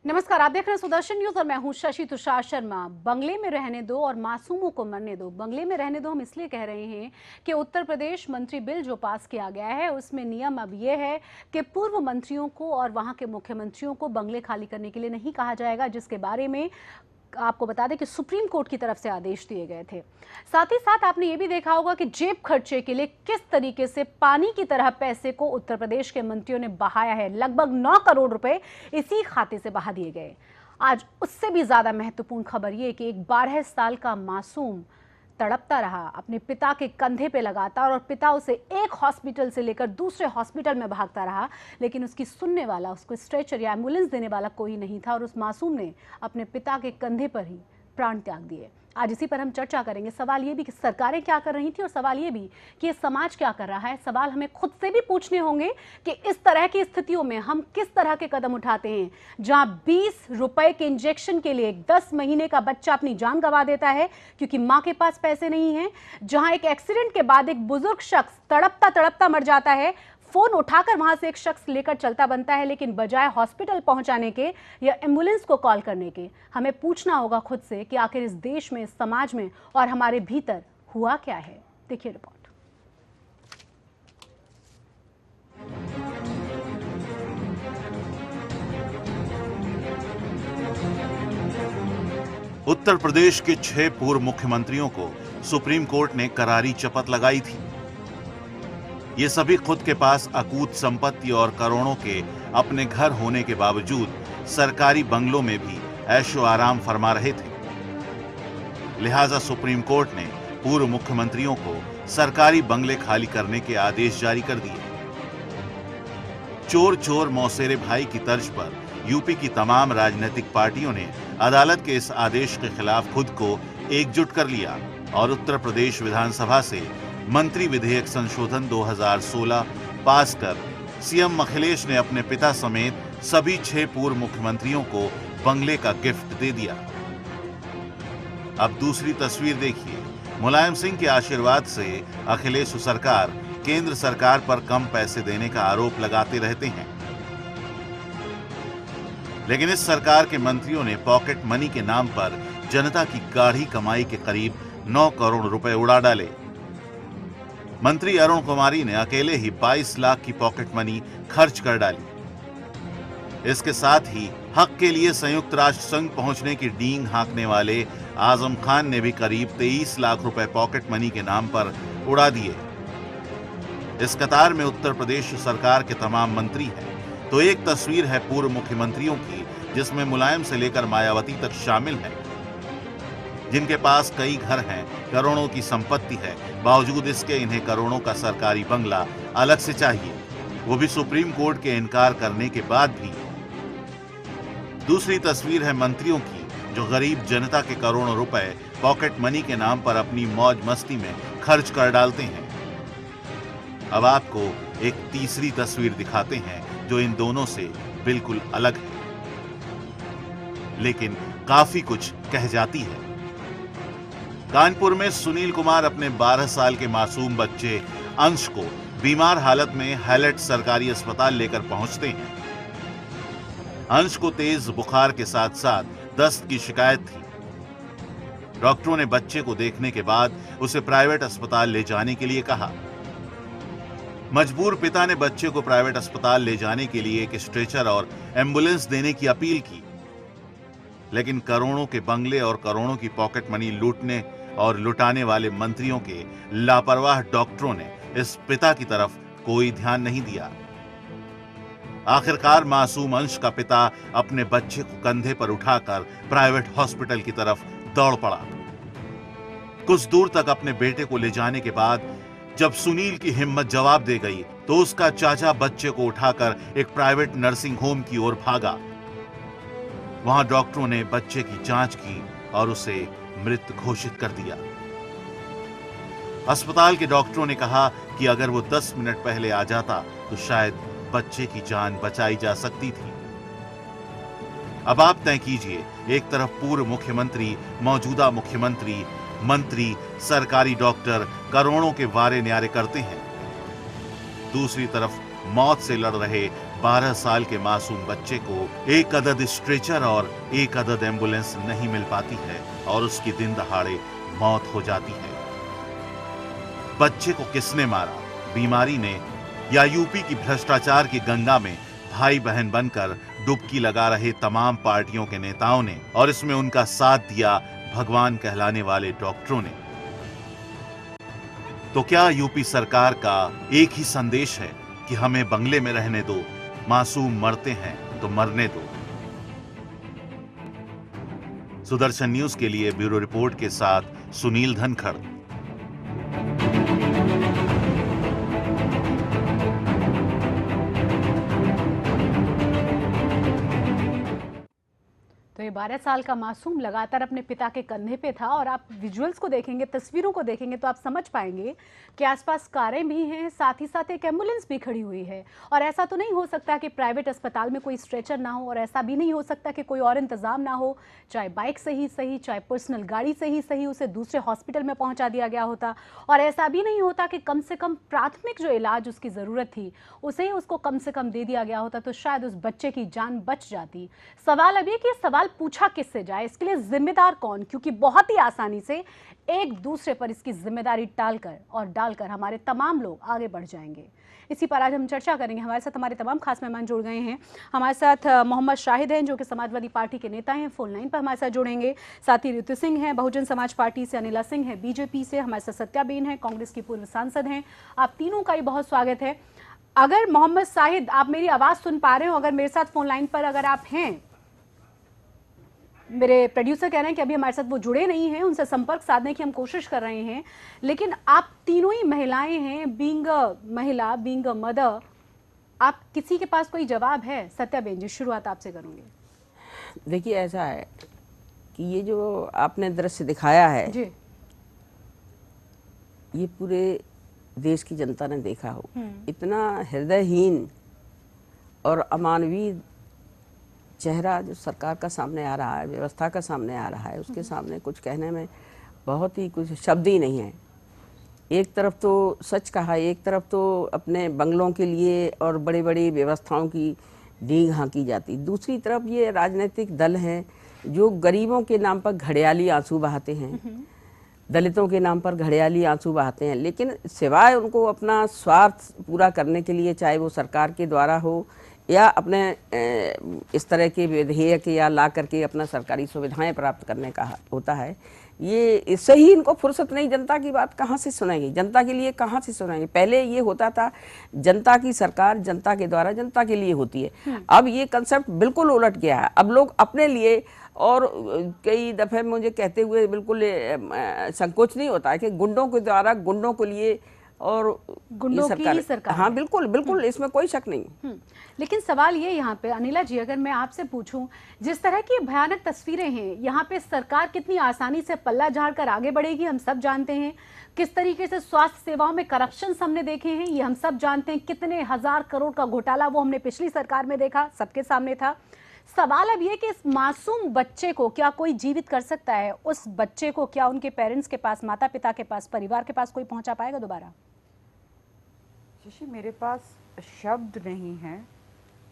नमस्कार, आप देख रहे हैं सुदर्शन न्यूज और मैं हूं शशि तुषार शर्मा। बंगले में रहने दो और मासूमों को मरने दो। बंगले में रहने दो हम इसलिए कह रहे हैं कि उत्तर प्रदेश मंत्री बिल जो पास किया गया है उसमें नियम अब ये है कि पूर्व मंत्रियों को और वहां के मुख्यमंत्रियों को बंगले खाली करने के लिए नहीं कहा जाएगा, जिसके बारे में आपको बता दें कि सुप्रीम कोर्ट की तरफ से आदेश दिए गए थे। साथ ही साथ आपने ये भी देखा होगा कि जेब खर्चे के लिए किस तरीके से पानी की तरह पैसे को उत्तर प्रदेश के मंत्रियों ने बहाया है। लगभग 9 करोड़ रुपए इसी खाते से बहा दिए गए। आज उससे भी ज्यादा महत्वपूर्ण खबर यह कि एक 12 साल का मासूम तड़पता रहा अपने पिता के कंधे पे लगातार, और पिता उसे एक हॉस्पिटल से लेकर दूसरे हॉस्पिटल में भागता रहा, लेकिन उसकी सुनने वाला, उसको स्ट्रेचर या एम्बुलेंस देने वाला कोई नहीं था और उस मासूम ने अपने पिता के कंधे पर ही प्राण त्याग दिए। आज इसी पर हम चर्चा करेंगे। सवाल ये भी कि सरकारें क्या कर रही थी और सवाल ये भी कि ये समाज क्या कर रहा है। सवाल हमें खुद से भी पूछने होंगे कि इस तरह की स्थितियों में हम किस तरह के कदम उठाते हैं, जहां 20 रुपए के इंजेक्शन के लिए 10 महीने का बच्चा अपनी जान गंवा देता है क्योंकि मां के पास पैसे नहीं है, जहां एक एक्सीडेंट के बाद एक बुजुर्ग शख्स तड़पता तड़पता मर जाता है, फोन उठाकर वहां से एक शख्स लेकर चलता बनता है, लेकिन बजाय हॉस्पिटल पहुंचाने के या एम्बुलेंस को कॉल करने के हमें पूछना होगा खुद से कि आखिर इस देश में, इस समाज में और हमारे भीतर हुआ क्या है। देखिए रिपोर्ट। उत्तर प्रदेश के 6 पूर्व मुख्यमंत्रियों को सुप्रीम कोर्ट ने करारी शपथ लगाई थी। ये सभी खुद के पास अकूत संपत्ति और करोड़ों के अपने घर होने के बावजूद सरकारी बंगलों में भी ऐशो आराम फरमा रहे थे। लिहाजा सुप्रीम कोर्ट ने पूर्व मुख्यमंत्रियों को सरकारी बंगले खाली करने के आदेश जारी कर दिए। चोर चोर मौसेरे भाई की तर्ज पर यूपी की तमाम राजनीतिक पार्टियों ने अदालत के इस आदेश के खिलाफ खुद को एकजुट कर लिया और उत्तर प्रदेश विधानसभा से मंत्री विधेयक संशोधन 2016 पास कर सीएम अखिलेश ने अपने पिता समेत सभी 6 पूर्व मुख्यमंत्रियों को बंगले का गिफ्ट दे दिया। अब दूसरी तस्वीर देखिए। मुलायम सिंह के आशीर्वाद से अखिलेश सरकार केंद्र सरकार पर कम पैसे देने का आरोप लगाते रहते हैं, लेकिन इस सरकार के मंत्रियों ने पॉकेट मनी के नाम पर जनता की गाढ़ी कमाई के करीब 9 करोड़ रुपए उड़ा डाले। मंत्री अरुण कुमारी ने अकेले ही 22 लाख की पॉकेट मनी खर्च कर डाली। इसके साथ ही हक के लिए संयुक्त राष्ट्र संघ पहुंचने की डींग हाँकने वाले आजम खान ने भी करीब 23 लाख रुपए पॉकेट मनी के नाम पर उड़ा दिए। इस कतार में उत्तर प्रदेश सरकार के तमाम मंत्री हैं, तो एक तस्वीर है पूर्व मुख्यमंत्रियों की जिसमें मुलायम से लेकर मायावती तक शामिल हैं, जिनके पास कई घर हैं, करोड़ों की संपत्ति है, बावजूद इसके इन्हें करोड़ों का सरकारी बंगला अलग से चाहिए, वो भी सुप्रीम कोर्ट के इनकार करने के बाद भी। दूसरी तस्वीर है मंत्रियों की जो गरीब जनता के करोड़ों रुपए पॉकेट मनी के नाम पर अपनी मौज मस्ती में खर्च कर डालते हैं। अब आपको एक तीसरी तस्वीर दिखाते हैं जो इन दोनों से बिल्कुल अलग है, लेकिन काफी कुछ कह जाती है। कानपुर में सुनील कुमार अपने 12 साल के मासूम बच्चे अंश को बीमार हालत में हैलेट सरकारी अस्पताल लेकर पहुंचते हैं। अंश को तेज बुखार के साथ साथ दस्त की शिकायत थी। डॉक्टरों ने बच्चे को देखने के बाद उसे प्राइवेट अस्पताल ले जाने के लिए कहा। मजबूर पिता ने बच्चे को प्राइवेट अस्पताल ले जाने के लिए एक स्ट्रेचर और एम्बुलेंस देने की अपील की, लेकिन करोड़ों के बंगले और करोड़ों की पॉकेट मनी लूटने और लुटाने वाले मंत्रियों के लापरवाह डॉक्टरों ने इस पिता की तरफ कोई ध्यान नहीं दिया। आखिरकार मासूम अंश का पिता अपने बच्चे को कंधे पर उठाकर प्राइवेट हॉस्पिटल की तरफ दौड़ पड़ा। कुछ दूर तक अपने बेटे को ले जाने के बाद जब सुनील की हिम्मत जवाब दे गई तो उसका चाचा बच्चे को उठाकर एक प्राइवेट नर्सिंग होम की ओर भागा। वहां डॉक्टरों ने बच्चे की जांच की और उसे मृत घोषित कर दिया। अस्पताल के डॉक्टरों ने कहा कि अगर वो 10 मिनट पहले आ जाता तो शायद बच्चे की जान बचाई जा सकती थी। अब आप तय कीजिए, एक तरफ पूर्व मुख्यमंत्री, मौजूदा मुख्यमंत्री, मंत्री, सरकारी डॉक्टर करोड़ों के वारे न्यारे करते हैं, दूसरी तरफ मौत से लड़ रहे 12 साल के मासूम बच्चे को एक अदद स्ट्रेचर और एक अदद एम्बुलेंस नहीं मिल पाती है और उसकी दिन दहाड़े मौत हो जाती है। बच्चे को किसने मारा, बीमारी ने या यूपी की भ्रष्टाचार की गंगा में भाई बहन बनकर डुबकी लगा रहे तमाम पार्टियों के नेताओं ने और इसमें उनका साथ दिया भगवान कहलाने वाले डॉक्टरों ने? तो क्या यूपी सरकार का एक ही संदेश है कि हमें बंगले में रहने दो, मासूम मरते हैं तो मरने दो? सुदर्शन न्यूज के लिए ब्यूरो रिपोर्ट के साथ सुनील धनखड़। तो ये 12 साल का मासूम लगातार अपने पिता के कंधे पे था और आप विजुअल्स को देखेंगे, तस्वीरों को देखेंगे तो आप समझ पाएंगे कि आसपास कारें भी हैं, साथ ही साथ एक एम्बुलेंस भी खड़ी हुई है। और ऐसा तो नहीं हो सकता कि प्राइवेट अस्पताल में कोई स्ट्रेचर ना हो, और ऐसा भी नहीं हो सकता कि कोई और इंतजाम ना हो, चाहे बाइक से ही सही, चाहे पर्सनल गाड़ी से ही सही, उसे दूसरे हॉस्पिटल में पहुंचा दिया गया होता। और ऐसा भी नहीं होता कि कम से कम प्राथमिक जो इलाज उसकी ज़रूरत थी उसे ही उसको कम से कम दे दिया गया होता, तो शायद उस बच्चे की जान बच जाती। सवाल अब ये कि सवाल पूछा किससे जाए, इसके लिए जिम्मेदार कौन? क्योंकि बहुत ही आसानी से एक दूसरे पर इसकी जिम्मेदारी डालकर हमारे तमाम लोग आगे बढ़ जाएंगे। इसी पर आज हम चर्चा करेंगे। हमारे साथ हमारे तमाम खास मेहमान जुड़ गए हैं। हमारे साथ मोहम्मद शाहिद हैं जो कि समाजवादी पार्टी के नेता हैं, फोन लाइन पर हमारे साथ जुड़ेंगे। साथ ही ऋतु सिंह हैं बहुजन समाज पार्टी से, अनिला सिंह है बीजेपी से, हमारे साथ सत्याबेन है कांग्रेस की पूर्व सांसद हैं। आप तीनों का ही बहुत स्वागत है। अगर मोहम्मद शाहिद आप मेरी आवाज सुन पा रहे हो, अगर मेरे साथ फोन लाइन पर अगर आप हैं, मेरे प्रोड्यूसर कह रहे हैं कि अभी हमारे साथ वो जुड़े नहीं हैं, उनसे संपर्क साधने की हम कोशिश कर रहे हैं, लेकिन आप तीनों ही महिलाएं हैं, बीइंग महिला, बीइंग मदर, आप किसी के पास कोई जवाब है? सत्याबेन जी, शुरुआत आपसे करूंगी। देखिए, ऐसा है कि ये जो आपने दृश्य दिखाया है जी, ये पूरे देश की जनता ने देखा हो। इतना हृदयहीन और अमानवीय चेहरा जो सरकार का सामने आ रहा है, व्यवस्था का सामने आ रहा है, उसके सामने कुछ कहने में बहुत ही कुछ शब्द ही नहीं है। एक तरफ तो सच कहा, एक तरफ तो अपने बंगलों के लिए और बड़ी बड़ी व्यवस्थाओं की डींग हाँकी जाती, दूसरी तरफ ये राजनीतिक दल हैं जो गरीबों के नाम पर घड़ियाली आंसू बहाते हैं, दलितों के नाम पर घड़ियाली आंसू बहाते हैं, लेकिन सिवाय उनको अपना स्वार्थ पूरा करने के लिए, चाहे वो सरकार के द्वारा हो या अपने इस तरह के विधेयक या ला करके अपना सरकारी सुविधाएं प्राप्त करने का होता है, ये इससे ही इनको फुर्सत नहीं। जनता की बात कहाँ से सुनेंगे, जनता के लिए कहाँ से सुनेंगे? पहले ये होता था जनता की सरकार जनता के द्वारा जनता के लिए होती है, अब ये कंसेप्ट बिल्कुल उलट गया है। अब लोग अपने लिए, और कई दफे मुझे कहते हुए बिल्कुल संकोच नहीं होता है कि गुंडों के द्वारा गुंडों के लिए और गुंडों की ही सरकार। हाँ, बिल्कुल बिल्कुल, इसमें कोई शक नहीं। लेकिन सवाल ये यहाँ पे अनिला जी, अगर मैं आपसे पूछूं, जिस तरह की भयानक तस्वीरें हैं यहाँ पे, सरकार कितनी आसानी से पल्ला झाड़ कर आगे बढ़ेगी हम सब जानते हैं। किस तरीके से स्वास्थ्य सेवाओं में करप्शन हमने देखे हैं ये हम सब जानते हैं। कितने हजार करोड़ का घोटाला वो हमने पिछली सरकार में देखा, सबके सामने था। सवाल अब ये कि इस मासूम बच्चे को क्या कोई जीवित कर सकता है? उस बच्चे को क्या उनके पेरेंट्स के पास, माता पिता के पास, परिवार के पास कोई पहुंचा पाएगा दोबारा? शशि, मेरे पास शब्द नहीं है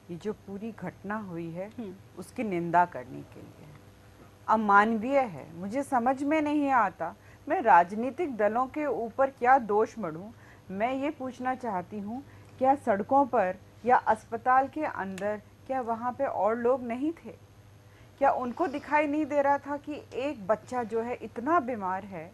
ये जो पूरी घटना हुई है उसकी निंदा करने के लिए। अमानवीय है, मुझे समझ में नहीं आता मैं राजनीतिक दलों के ऊपर क्या दोष मढ़ूं। मैं ये पूछना चाहती हूँ, क्या सड़कों पर या अस्पताल के अंदर क्या वहाँ पे और लोग नहीं थे? क्या उनको दिखाई नहीं दे रहा था कि एक बच्चा जो है इतना बीमार है,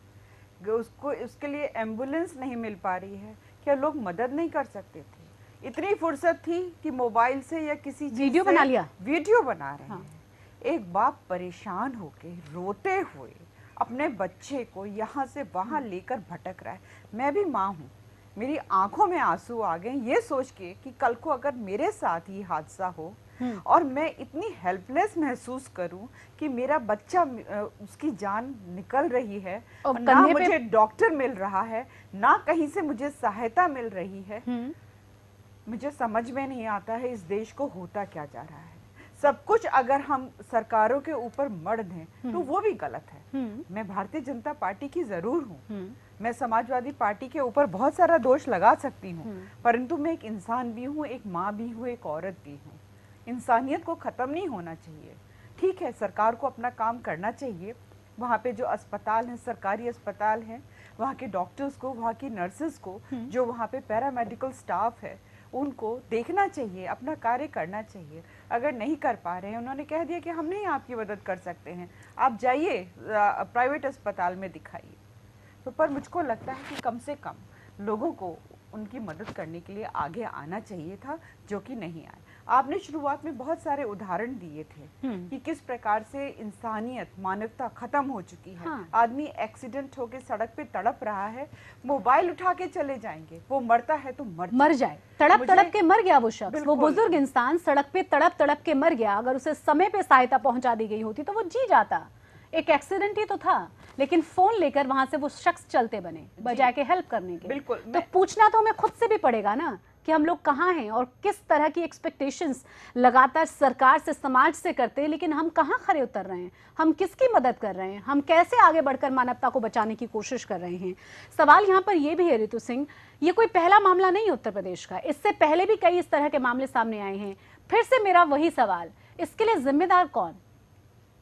उसको उसके लिए एम्बुलेंस नहीं मिल पा रही है? क्या लोग मदद नहीं कर सकते थे? इतनी फुर्सत थी कि मोबाइल से या किसी वीडियो बना लिया, वीडियो बना रहे हाँ। हैं। एक बाप परेशान होके रोते हुए अपने बच्चे को यहाँ से वहाँ लेकर भटक रहा है। मैं भी माँ हूँ, मेरी आंखों में आंसू आ गए ये सोच के कि कल को अगर मेरे साथ ही हादसा हो और मैं इतनी हेल्पलेस महसूस करूं कि मेरा बच्चा, उसकी जान निकल रही है और ना मुझे डॉक्टर मिल रहा है, ना कहीं से मुझे सहायता मिल रही है। मुझे समझ में नहीं आता है इस देश को होता क्या जा रहा है। सब कुछ अगर हम सरकारों के ऊपर मढ़ दें तो वो भी गलत है। मैं भारतीय जनता पार्टी की जरूर हूँ, मैं समाजवादी पार्टी के ऊपर बहुत सारा दोष लगा सकती हूँ, परंतु मैं एक इंसान भी हूँ, एक माँ भी हूँ, एक औरत भी हूँ। इंसानियत को खत्म नहीं होना चाहिए। ठीक है, सरकार को अपना काम करना चाहिए, वहाँ पे जो अस्पताल हैं, सरकारी अस्पताल हैं, वहाँ के डॉक्टर्स को, वहाँ की नर्सेस को, जो वहाँ पे पैरामेडिकल स्टाफ है, उनको देखना चाहिए, अपना कार्य करना चाहिए। अगर नहीं कर पा रहे हैं, उन्होंने कह दिया कि हम नहीं आपकी मदद कर सकते हैं, आप जाइए प्राइवेट अस्पताल में दिखाइए। तो पर मुझको लगता है कि कम से कम लोगों को उनकी मदद करने के लिए आगे आना चाहिए था, जो कि नहीं आए। आपने शुरुआत में बहुत सारे उदाहरण दिए थे कि किस प्रकार से इंसानियत, मानवता खत्म हो चुकी है। हाँ। आदमी एक्सीडेंट होके सड़क पे तड़प रहा है, मोबाइल उठा के चले जाएंगे, वो मरता है तो मर जाए, तड़प तड़प के मर गया वो शख्स, वो बिल्कुल। बुजुर्ग इंसान सड़क पे तड़प तड़प के मर गया। अगर उसे समय पे सहायता पहुंचा दी गई होती तो वो जी जाता। एक एक्सीडेंट ही तो था, लेकिन फोन लेकर वहां से वो शख्स चलते बने बजाय के हेल्प करने के। बिल्कुल। तो पूछना तो हमें खुद से भी पड़ेगा ना कि हम लोग कहाँ हैं और किस तरह की एक्सपेक्टेशंस लगातार सरकार से, समाज से करते हैं, लेकिन हम कहाँ खरे उतर रहे हैं, हम किसकी मदद कर रहे हैं, हम कैसे आगे बढ़कर मानवता को बचाने की कोशिश कर रहे हैं। सवाल यहाँ पर यह भी है ऋतु सिंह, ये कोई पहला मामला नहीं उत्तर प्रदेश का, इससे पहले भी कई इस तरह के मामले सामने आए हैं। फिर से मेरा वही सवाल, इसके लिए जिम्मेदार कौन?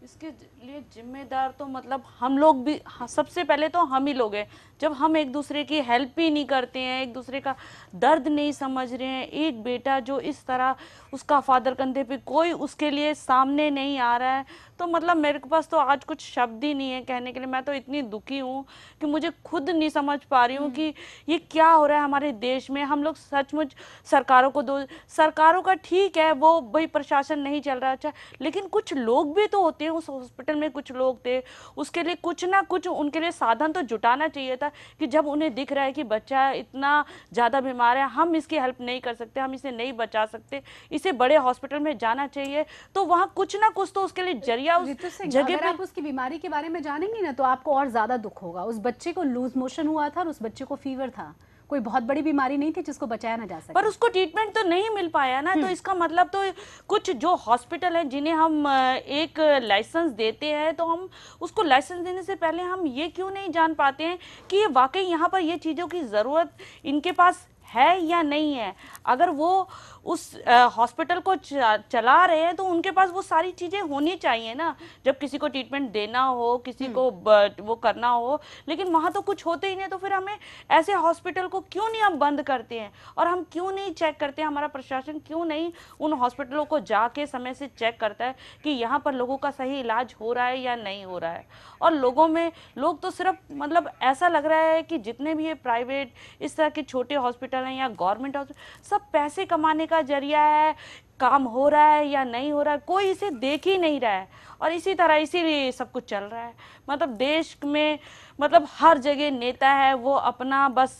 इसके लिए जिम्मेदार तो मतलब हम लोग भी, हाँ, सबसे पहले तो हम ही लोग हैं। जब हम एक दूसरे की हेल्प ही नहीं करते हैं, एक दूसरे का दर्द नहीं समझ रहे हैं, एक बेटा जो इस तरह उसका फादर कंधे पे, कोई उसके लिए सामने नहीं आ रहा है, तो मतलब मेरे पास तो आज कुछ शब्द ही नहीं है कहने के लिए। मैं तो इतनी दुखी हूँ कि मुझे खुद नहीं समझ पा रही हूँ कि ये क्या हो रहा है हमारे देश में। हम लोग सचमुच सरकारों को सरकारों का ठीक है, वो भाई प्रशासन नहीं चल रहा अच्छा, लेकिन कुछ लोग भी तो होते हैं। उस हॉस्पिटल में कुछ लोग थे, उसके लिए कुछ ना कुछ उनके लिए साधन तो जुटाना चाहिए था कि जब उन्हें दिख रहा है कि बच्चा इतना ज़्यादा बीमार है, हम इसकी हेल्प नहीं कर सकते, हम इसे नहीं बचा सकते, इसे बड़े हॉस्पिटल में जाना चाहिए, तो वहाँ कुछ ना कुछ तो उसके लिए जरिया उस जगह अगर पे। आप उसकी बीमारी के बारे में जानेंगी ना तो आपको और ज्यादा दुख होगा। उस बच्चे को लूज मोशन हुआ था और उस बच्चे को फीवर था, कोई बहुत बड़ी बीमारी नहीं थी जिसको बचाया ना जा सके, पर उसको ट्रीटमेंट तो नहीं मिल पाया ना। तो इसका मतलब तो कुछ जो हॉस्पिटल है जिन्हें हम एक लाइसेंस देते हैं, तो हम उसको लाइसेंस देने से पहले हम ये क्यों नहीं जान पाते हैं कि ये वाकई यहाँ पर ये चीज़ों की ज़रूरत इनके पास है या नहीं है। अगर वो उस हॉस्पिटल को चला रहे हैं तो उनके पास वो सारी चीज़ें होनी चाहिए ना, जब किसी को ट्रीटमेंट देना हो, किसी को वो करना हो, लेकिन वहाँ तो कुछ होते ही नहीं। तो फिर हमें ऐसे हॉस्पिटल को क्यों नहीं हम बंद करते हैं, और हम क्यों नहीं चेक करते हैं, हमारा प्रशासन क्यों नहीं उन हॉस्पिटलों को जाके समय से चेक करता है कि यहाँ पर लोगों का सही इलाज हो रहा है या नहीं हो रहा है। और लोग तो सिर्फ मतलब ऐसा लग रहा है कि जितने भी ये प्राइवेट इस तरह के छोटे हॉस्पिटल हैं या गवर्नमेंट हॉस्पिटल, सब पैसे कमाने का जरिया है, काम हो रहा है या नहीं हो रहा है कोई इसे देख ही नहीं रहा है। और इसी तरह इसीलिए सब कुछ चल रहा है। मतलब देश में मतलब हर जगह नेता है, वो अपना बस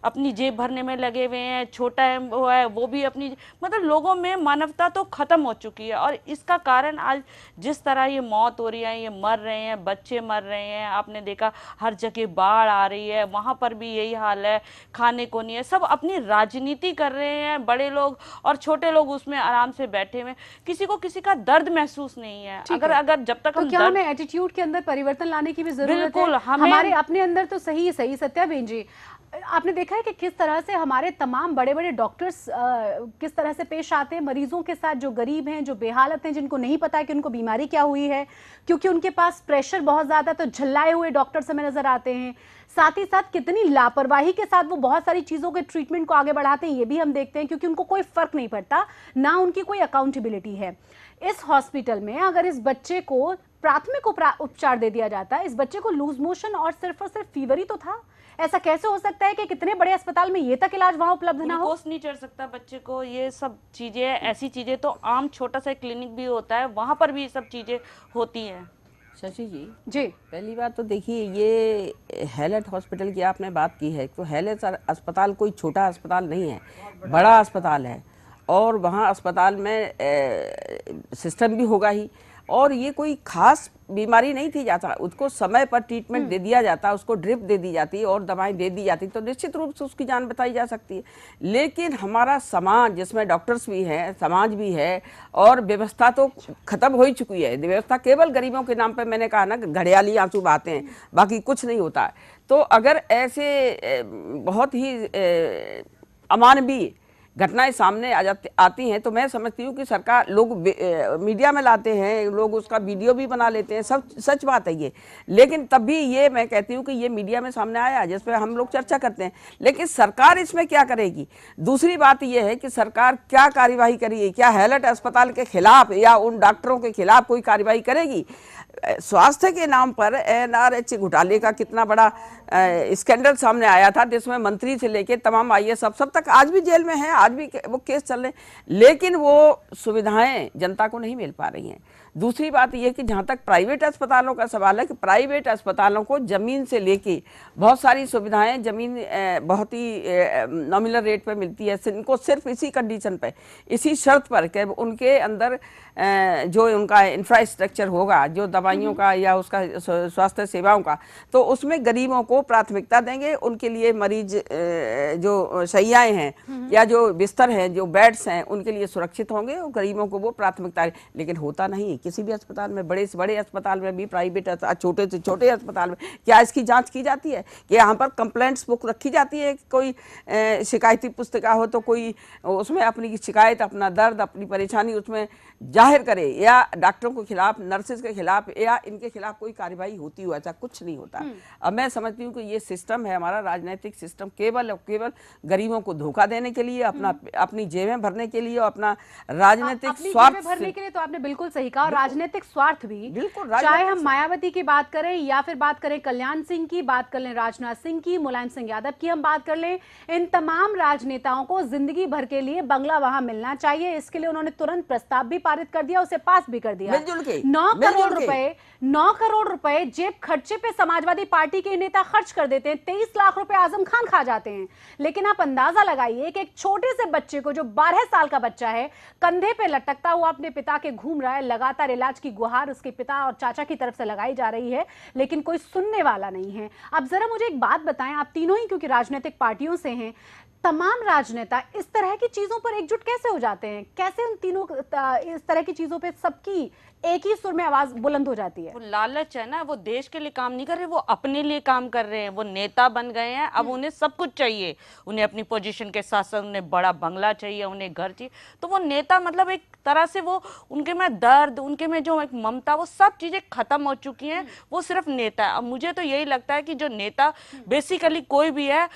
अपनी जेब भरने में लगे हुए हैं, छोटा है वो भी अपनी, मतलब लोगों में मानवता तो खत्म हो चुकी है। और इसका कारण आज जिस तरह ये मौत हो रही है, ये मर रहे हैं, बच्चे मर रहे हैं, आपने देखा हर जगह बाढ़ आ रही है, वहाँ पर भी यही हाल है, खाने को नहीं है, सब अपनी राजनीति कर रहे हैं बड़े लोग, और छोटे लोग उसमें आराम से बैठे हुए, किसी को किसी का दर्द महसूस नहीं है। अगर जब तक तो क्या हमें एटीट्यूड के अंदर परिवर्तन लाने की भी जरूरत बिल्कुल, है? हमारे अपने अंदर तो सही सत्याबेन जी, आपने देखा है कि किस तरह से हमारे तमाम बड़े बड़े डॉक्टर्स किस तरह से पेश आते हैं मरीजों के साथ, जो गरीब हैं, जो बेहालत हैं, जिनको नहीं पता है कि उनको बीमारी क्या हुई है, क्योंकि उनके पास प्रेशर बहुत ज्यादा, तो झल्लाए हुए डॉक्टर्स हमें नजर आते हैं। साथ ही साथ कितनी लापरवाही के साथ वो बहुत सारी चीजों के ट्रीटमेंट को आगे बढ़ाते हैं, ये भी हम देखते हैं, क्योंकि उनको कोई फर्क नहीं पड़ता, ना उनकी कोई अकाउंटेबिलिटी है। इस हॉस्पिटल में अगर इस बच्चे को प्राथमिक उपचार दे दिया जाता, इस बच्चे को लूज मोशन और सिर्फ फीवर ही तो था, ऐसा कैसे हो सकता है कि कितने बड़े अस्पताल में ये तक इलाज वहां उपलब्ध ना हो? ग्लूकोज नहीं चढ़ सकता बच्चे को, ये सब चीजें, ऐसी चीजें तो आम छोटा सा क्लिनिक भी होता है, वहां पर भी ये सब चीजें होती हैं। शशि जी, जी, पहली बात तो देखिए, ये हैलेट हॉस्पिटल की आपने बात की है, तो हैलेट अस्पताल कोई छोटा अस्पताल नहीं है, बड़ा अस्पताल है, और वहाँ अस्पताल में सिस्टम भी होगा ही। और ये कोई खास बीमारी नहीं थी जाता, उसको समय पर ट्रीटमेंट दे दिया जाता, उसको ड्रिप दे दी जाती और दवाएं दे दी जाती तो निश्चित रूप से उसकी जान बचाई जा सकती है। लेकिन हमारा समाज जिसमें डॉक्टर्स भी हैं, समाज भी है और व्यवस्था तो खत्म हो ही चुकी है। व्यवस्था केवल गरीबों के नाम पे, मैंने कहा ना, घड़ियाली आंसू बहाते हैं, बाकी कुछ नहीं होता है। तो अगर ऐसे बहुत ही अमानवीय घटनाएं सामने आती हैं तो मैं समझती हूँ कि सरकार, लोग मीडिया में लाते हैं, लोग उसका वीडियो भी बना लेते हैं, सब सच बात है ये। लेकिन तब भी ये मैं कहती हूँ कि ये मीडिया में सामने आया जिस पे हम लोग चर्चा करते हैं, लेकिन सरकार इसमें क्या करेगी। दूसरी बात ये है कि सरकार क्या कार्यवाही करेगी, क्या हैलट अस्पताल के खिलाफ या उन डॉक्टरों के खिलाफ कोई कार्यवाही करेगी। स्वास्थ्य के नाम पर NRH घोटाले का कितना बड़ा स्कैंडल सामने आया था, जिसमें मंत्री से लेके तमाम IAS सब तक आज भी जेल में हैं, आज भी वो केस चल रहे हैं, लेकिन वो सुविधाएं जनता को नहीं मिल पा रही हैं। दूसरी बात यह कि जहाँ तक प्राइवेट अस्पतालों का सवाल है कि प्राइवेट अस्पतालों को ज़मीन से लेके बहुत सारी सुविधाएं ज़मीन बहुत ही नॉमिनल रेट पे मिलती है। इनको सिर्फ इसी कंडीशन पे, इसी शर्त पर कि उनके अंदर जो उनका इंफ्रास्ट्रक्चर होगा, जो दवाइयों का या उसका स्वास्थ्य सेवाओं का, तो उसमें गरीबों को प्राथमिकता देंगे। उनके लिए मरीज जो शैय्याएँ हैं या जो बिस्तर हैं, जो बेड्स हैं, उनके लिए सुरक्षित होंगे और गरीबों को वो प्राथमिकता। लेकिन होता नहीं किसी भी अस्पताल में, बड़े से बड़े अस्पताल में भी, प्राइवेट छोटे से छोटे अस्पताल में, क्या इसकी जांच की जाती है कि यहाँ पर कंप्लेंट्स बुक रखी जाती है? कोई शिकायती पुस्तिका हो तो कोई उसमें अपनी शिकायत, अपना दर्द, अपनी परेशानी उसमें जाहिर करे, या डॉक्टरों के खिलाफ, नर्सेज के खिलाफ या इनके खिलाफ कोई कार्रवाई होती हो, ऐसा कुछ नहीं होता। अब मैं समझती हूँ कि ये सिस्टम है हमारा राजनीतिक सिस्टम, केवल और केवल गरीबों को धोखा देने के लिए, अपनी जेबें भरने के लिए और अपना राजनीतिक स्वार्थ भरने के लिए। तो आपने बिल्कुल सही कहा, राजनीतिक स्वार्थ भी, बिल्कुल। चाहे हम मायावती की बात करें या फिर बात करें कल्याण सिंह की, बात कर लें राजनाथ सिंह की, मुलायम सिंह यादव की हम बात कर लें, इन तमाम राजनेताओं को जिंदगी भर के लिए बंगला वहां मिलना चाहिए। इसके लिए उन्होंने तुरंत प्रस्ताव भी पारित कर दिया, उसे पास भी कर दिया। 9 करोड़ रुपए जेब खर्चे पे समाजवादी पार्टी के नेता खर्च कर देते हैं। 23 लाख रुपए आजम खान खा जाते हैं। लेकिन आप अंदाजा लगाइए कि एक छोटे से बच्चे को, जो 12 साल का बच्चा है, कंधे पे लटकता हुआ अपने पिता के घूम रहा है, लगातार इलाज की गुहार उसके पिता और चाचा की तरफ से लगाई जा रही है, लेकिन कोई सुनने वाला नहीं है। अब जरा मुझे एक बात बताएं, आप तीनों ही क्योंकि राजनीतिक पार्टियों से हैं, तमाम राजनेता इस तरह की चीजों पर एकजुट कैसे हो जाते हैं? कैसे उन तीनों इस तरह की चीजों पे सबकी एक ही सुर में आवाज बुलंद हो जाती है? वो लालच है ना, वो देश के लिए काम नहीं कर रहे, वो अपने लिए काम कर रहे हैं। वो नेता बन गए हैं, अब उन्हें सब कुछ चाहिए, उन्हें अपनी पोजीशन के साथ साथ उन्हें बड़ा बंगला चाहिए, उन्हें घर चाहिए। तो वो नेता मतलब एक तरह से वो, उनके में दर्द, उनके में जो एक ममता, वो सब चीजें खत्म हो चुकी हैं। वो सिर्फ नेता है। अब मुझे तो यही लगता है कि जो नेता बेसिकली कोई भी है,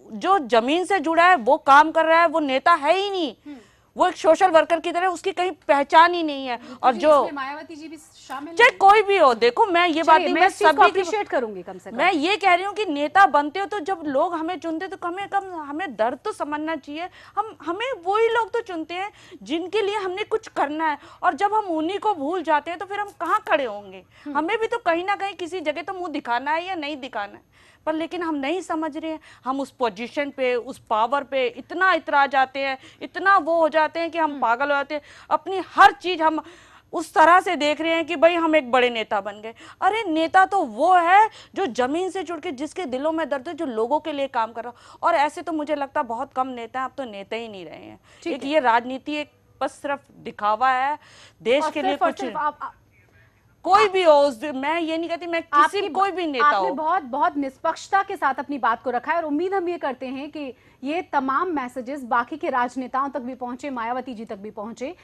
जो जमीन से जुड़ा है, वो काम कर रहा है, वो नेता है ही नहीं। वो एक सोशल वर्कर की तरह, उसकी कहीं पहचान ही नहीं है। और जो मायावती जी भी शामिल, चाहे कोई भी हो, देखो मैं ये बात नहीं, मैं सभी अप्रिशिएट करूंगी। कम से कम मैं ये कह रही हूँ कि नेता बनते हो तो जब लोग हमें चुनते तो कम से कम हमें दर्द तो समझना चाहिए। हमें वही लोग तो चुनते हैं जिनके लिए हमने कुछ करना है, और जब हम उन्हीं को भूल जाते हैं तो फिर हम कहाँ खड़े होंगे? हमें भी तो कहीं ना कहीं किसी जगह तो मुंह दिखाना है या नहीं दिखाना है, पर लेकिन हम नहीं समझ रहे हैं। हम उस पोजीशन पे, उस पावर पे इतना इतरा जाते हैं, इतना वो हो जाते हैं कि हम पागल हो जाते हैं। अपनी हर चीज हम उस तरह से देख रहे हैं कि भाई हम एक बड़े नेता बन गए। अरे नेता तो वो है जो जमीन से जुड़ के, जिसके दिलों में दर्द है, जो लोगों के लिए काम कर रहा। और ऐसे तो मुझे लगता है बहुत कम नेता हैं, अब तो नेता ही नहीं रहे हैं। एक ये राजनीति एक बस सिर्फ दिखावा है, देश के लिए कुछ कोई भी हो। मैं ये नहीं कहती मैं किसी कोई भी नेता हो। आपने बहुत बहुत निष्पक्षता के साथ अपनी बात को रखा है, और उम्मीद हम ये करते हैं कि ये तमाम मैसेजेस बाकी के राजनेताओं तक भी पहुंचे, मायावती जी तक भी पहुंचे।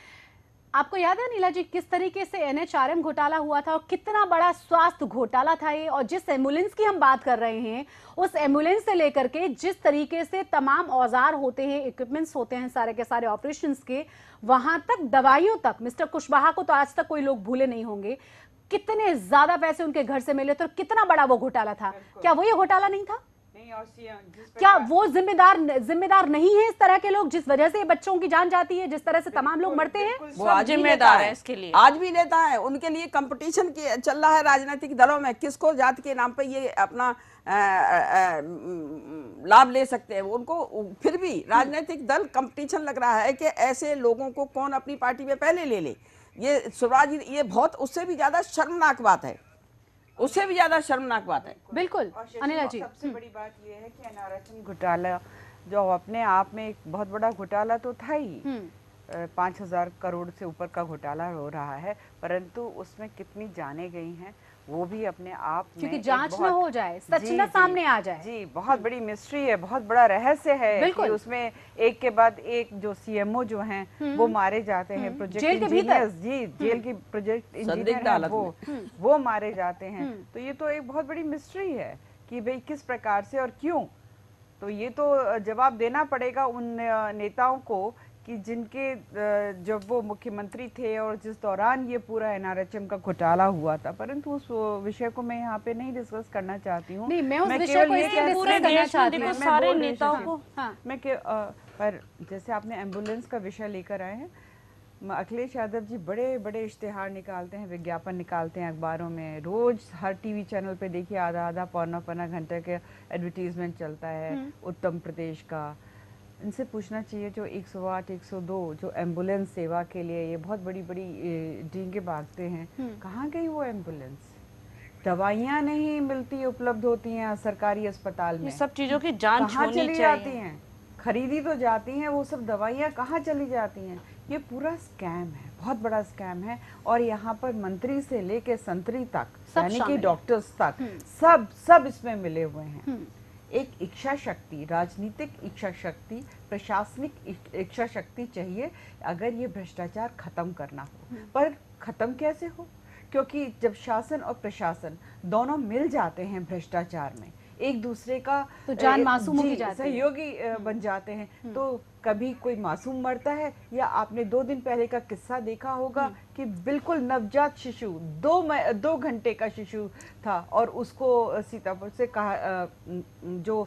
आपको याद है नीला जी, किस तरीके से NHRM घोटाला हुआ था और कितना बड़ा स्वास्थ्य घोटाला था ये? और जिस एम्बुलेंस की हम बात कर रहे हैं, उस एम्बुलेंस से लेकर के जिस तरीके से तमाम औजार होते हैं, इक्विपमेंट्स होते हैं सारे के सारे ऑपरेशंस के, वहां तक दवाइयों तक, मिस्टर कुशवाहा को तो आज तक कोई लोग भूले नहीं होंगे। कितने ज्यादा पैसे उनके घर से मिले थे और कितना बड़ा वो घोटाला था। क्या वो ये घोटाला नहीं था? और क्या वो जिम्मेदार नहीं है इस तरह के लोग, जिस वजह से बच्चों की जान जाती है, जिस तरह से तमाम लोग मरते हैं? वो आज जिम्मेदार है इसके लिए, आज भी नेता है। उनके लिए कंपटीशन चल रहा है राजनीतिक दलों में, किसको जात के नाम पे ये अपना लाभ ले सकते हैं उनको। फिर भी राजनीतिक दल कंपटीशन लग रहा है कि ऐसे लोगों को कौन अपनी पार्टी में पहले ले ले। ये शिवराज जी, ये बहुत उससे भी ज्यादा शर्मनाक बात है, उससे भी ज्यादा शर्मनाक बात है। बिल्कुल और शशि, अनिला जी, सबसे बड़ी बात ये है कि एनआरएचएम घोटाला जो अपने आप में एक बहुत बड़ा घोटाला तो था ही, 5,000 करोड़ से ऊपर का घोटाला हो रहा है, परंतु उसमें कितनी जाने गई हैं वो भी अपने आप में क्योंकि एक जांच न बहुत- हो जाए, सच जी, न जी, सामने आ जाए। जी, बहुत बड़ी मिस्ट्री है, बहुत बड़ा रहस्य है कि बिल्कुल। उसमें एक के बाद एक जो सीएमओ जो हैं वो मारे जाते हैं, प्रोजेक्ट जेल के भीतर। इंजीनियर्स, जी, जेल की प्रोजेक्ट संदिग्ध इंजीनियर हैं हालत वो मारे जाते हैं। तो ये तो एक बहुत बड़ी मिस्ट्री है कि भाई किस प्रकार से और क्यों। तो ये तो जवाब देना पड़ेगा उन नेताओं को कि जिनके जब वो मुख्यमंत्री थे और जिस दौरान ये पूरा एनआरएचएम का घोटाला हुआ था, परंतु उस विषय को मैं यहाँ पे नहीं डिस्कस करना चाहती हूँ। नहीं, मैं उस विषय केवल को ये इसलिए कह- discuss पूरे करना देश में चाहती देखो हूँ। मैं सारे बोल रही हूँ, नेताओं शशि। को हाँ, पर जैसे आपने एम्बुलेंस का विषय लेकर आए हैं, अखिलेश यादव जी बड़े बड़े इश्तिहार निकालते हैं, विज्ञापन निकालते हैं अखबारों में, रोज हर टीवी चैनल पे देखिए आधा आधा पौना घंटे के एडवर्टीजमेंट चलता है उत्तम प्रदेश का। इनसे पूछना चाहिए जो 108, 102 जो एम्बुलेंस सेवा के लिए ये बहुत बड़ी बड़ी डींगे भागते हैं, कहाँ गई वो एम्बुलेंस? दवाइयाँ नहीं मिलती, उपलब्ध होती हैं सरकारी अस्पताल में, ये सब चीजों की जांच कहाँ होनी चली जाती चाहिए। हैं? खरीदी तो जाती हैं, वो सब दवाइयाँ कहाँ चली जाती हैं? ये पूरा स्कैम है, बहुत बड़ा स्कैम है। और यहाँ पर मंत्री से लेके संतरी तक, सब यानी कि शामिल है। डॉक्टर्स तक, सब इसमें मिले हुए हैं। एक इच्छा शक्ति, राजनीतिक इच्छा शक्ति, प्रशासनिक इच्छा शक्ति चाहिए अगर ये भ्रष्टाचार खत्म करना हो। पर खत्म कैसे हो? क्योंकि जब शासन और प्रशासन दोनों मिल जाते हैं भ्रष्टाचार में, एक दूसरे का तो जान मासूमों की जी, जाती है। सहयोगी बन जाते हैं, तो कभी कोई मासूम मरता है। या आपने 2 दिन पहले का किस्सा देखा होगा कि बिल्कुल नवजात शिशु 2 घंटे का शिशु था और उसको सीतापुर से कहा जो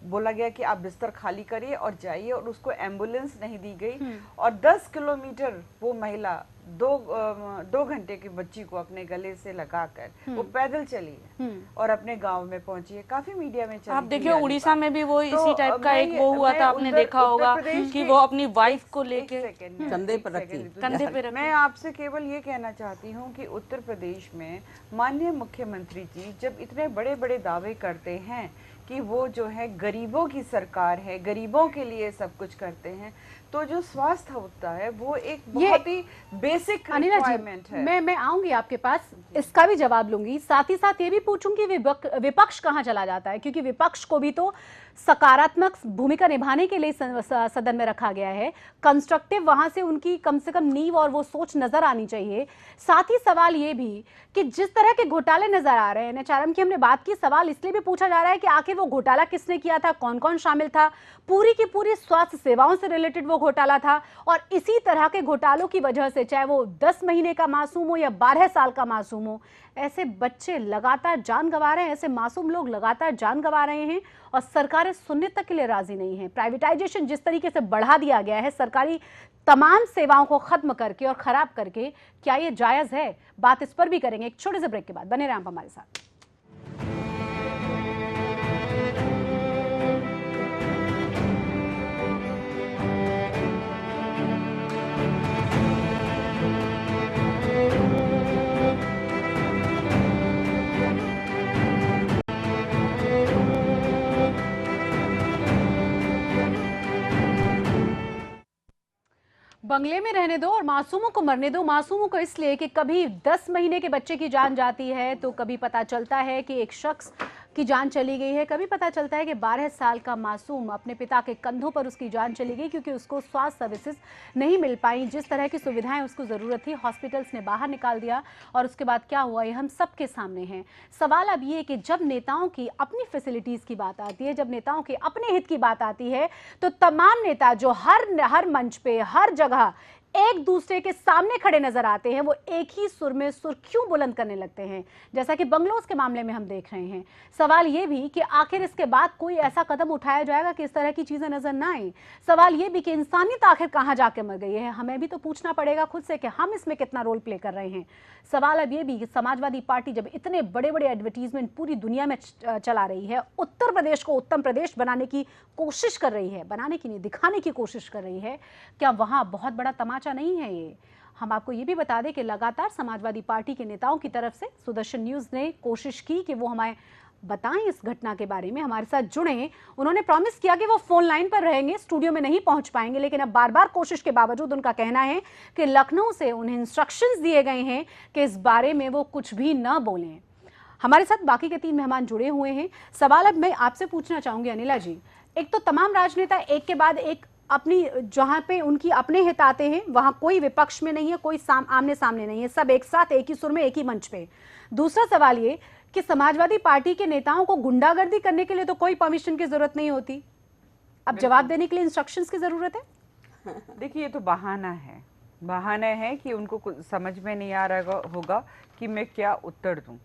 बोला गया कि आप बिस्तर खाली करिए और जाइए, और उसको एम्बुलेंस नहीं दी गई और 10 किलोमीटर वो महिला 2 घंटे की बच्ची को अपने गले से लगाकर वो पैदल चली है और अपने गांव में पहुंची है। काफी मीडिया में चली आप थी देखिए ये उड़ीसा बात। में भी वो तो इसी टाइप का मैं एक ये- वो हुआ मैं था, आपने उत्तर- देखा होगा उत्तर प्रदेश कि के- वो अपनी वाइफ को एक लेके सेकंड, कंधे एक पर रखी। सेकंड, कंधे पे रखी। मैं आपसे केवल ये कहना चाहती हूँ कि उत्तर प्रदेश में माननीय मुख्यमंत्री जी जब इतने बड़े बड़े दावे करते हैं कि वो जो है गरीबों की सरकार है, गरीबों के लिए सब कुछ करते हैं, तो जो स्वास्थ्य होता है वो एक बहुत ही बेसिक अनिला रिक्वायरमेंट जी, है। मैं आऊंगी आपके पास, इसका भी जवाब लूंगी, साथ ही साथ ये भी पूछूंगी विपक्ष कहाँ चला जाता है, क्योंकि विपक्ष को भी तो सकारात्मक भूमिका निभाने के लिए सदन में रखा गया है, कंस्ट्रक्टिव वहां से कम नींव और वो सोच नजर आनी चाहिए। साथ ही सवाल ये भी कि जिस तरह के घोटाले नजर आ रहे हैं, एनएचआरएम की हमने बात की, सवाल इसलिए भी पूछा जा रहा है कि आखिर वो घोटाला किसने किया था, कौन कौन शामिल था, पूरी की पूरी स्वास्थ्य सेवाओं से रिलेटेड वो घोटाला था। और इसी तरह के घोटालों की वजह से, चाहे वो 10 महीने का मासूम हो या 12 साल का मासूम हो, ऐसे बच्चे लगातार जान गंवा रहे हैं, ऐसे मासूम लोग लगातार जान गंवा रहे हैं और सरकारें सुनने तक के लिए राजी नहीं है। प्राइवेटाइजेशन जिस तरीके से बढ़ा दिया गया है, सरकारी तमाम सेवाओं को खत्म करके और खराब करके, क्या ये जायज है? बात इस पर भी करेंगे एक छोटे से ब्रेक के बाद। बने रहिए आप हमारे साथ। बंगले में रहने दो और मासूमों को मरने दो। मासूमों को इसलिए कि कभी 10 महीने के बच्चे की जान जाती है, तो कभी पता चलता है कि एक शख्स की जान चली गई है, कभी पता चलता है कि 12 साल का मासूम अपने पिता के कंधों पर उसकी जान चली गई क्योंकि उसको स्वास्थ्य सर्विसेज नहीं मिल पाई, जिस तरह की सुविधाएं उसको ज़रूरत थी हॉस्पिटल्स ने बाहर निकाल दिया। और उसके बाद क्या हुआ, ये हम सबके सामने हैं। सवाल अब ये कि जब नेताओं की अपनी फैसिलिटीज़ की बात आती है, जब नेताओं के अपने हित की बात आती है, तो तमाम नेता जो हर मंच पे, हर जगह एक दूसरे के सामने खड़े नजर आते हैं, वो एक ही सुर में सुर्खियों बुलंद करने लगते हैं, जैसा कि बंगलोज के मामले में हम देख रहे हैं। सवाल ये भी कि आखिर इसके बाद कोई ऐसा कदम उठाया जाएगा कि इस तरह की चीजें नजर ना आए। सवाल ये भी कि इंसानियत आखिर कहां जाके मर गई है, हमें भी तो पूछना पड़ेगा खुद से कि हम इसमें कितना रोल प्ले कर रहे हैं। सवाल अब ये भी कि समाजवादी पार्टी जब इतने बड़े बड़े एडवर्टीजमेंट पूरी दुनिया में चला रही है, उत्तर प्रदेश को उत्तम प्रदेश बनाने की कोशिश कर रही है, बनाने की नहीं दिखाने की कोशिश कर रही है, क्या वहां बहुत बड़ा तमाचा नहीं है ये? हम आपको ये भी बता दें कि लगातार समाजवादी पार्टी के नेताओं की तरफ से सुदर्शन न्यूज़ ने कोशिश की कि वो हमें बताएं इस घटना के बारे में, हमारे साथ जुड़े। उन्होंने प्रॉमिस किया कि वो फोन लाइन पर रहेंगे, स्टूडियो में नहीं पहुंच पाएंगे, लेकिन अब बार बार कोशिश के बावजूद उनका कहना है कि लखनऊ से उन्हें इंस्ट्रक्शंस दिए गए हैं कि इस बारे में वो कुछ भी न बोलें। हमारे साथ बाकी के 3 मेहमान जुड़े हुए हैं। सवाल अब मैं आपसे पूछना चाहूंगी अनिला जी, एक तो तमाम राजनेता एक के बाद एक अपनी जहां पे उनकी अपने हित आते हैं वहां कोई विपक्ष में नहीं है, कोई आमने सामने नहीं है, सब एक साथ एक ही सुर में एक ही मंच पे। दूसरा सवाल ये कि समाजवादी पार्टी के नेताओं को गुंडागर्दी करने के लिए तो कोई परमिशन की जरूरत नहीं होती, अब जवाब देने के लिए इंस्ट्रक्शंस की जरूरत है। देखिए, ये तो बहाना है कि उनको कुछ समझ में नहीं आ रहा होगा कि मैं क्या उत्तर दूं।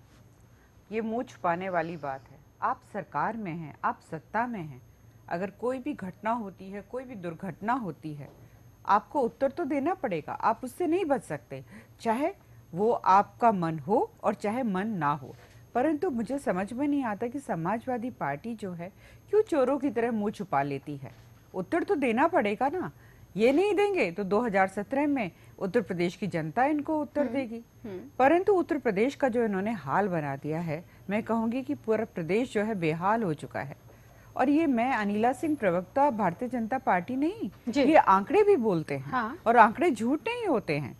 ये मुंह छुपाने वाली बात है। आप सरकार में हैं, आप सत्ता में हैं, अगर कोई भी घटना होती है, कोई भी दुर्घटना होती है, आपको उत्तर तो देना पड़ेगा, आप उससे नहीं बच सकते, चाहे वो आपका मन हो और चाहे मन ना हो। परंतु मुझे समझ में नहीं आता कि समाजवादी पार्टी जो है क्यों चोरों की तरह मुंह छुपा लेती है। उत्तर तो देना पड़ेगा ना, ये नहीं देंगे तो 2017 में उत्तर प्रदेश की जनता इनको उत्तर देगी। परंतु उत्तर प्रदेश का जो इन्होंने हाल बना दिया है, मैं कहूँगी कि पूरा प्रदेश जो है बेहाल हो चुका है। और ये मैं अनिला सिंह, प्रवक्ता भारतीय जनता पार्टी नहीं, ये आंकड़े भी बोलते हैं। हाँ। और आंकड़े झूठ नहीं होते हैं।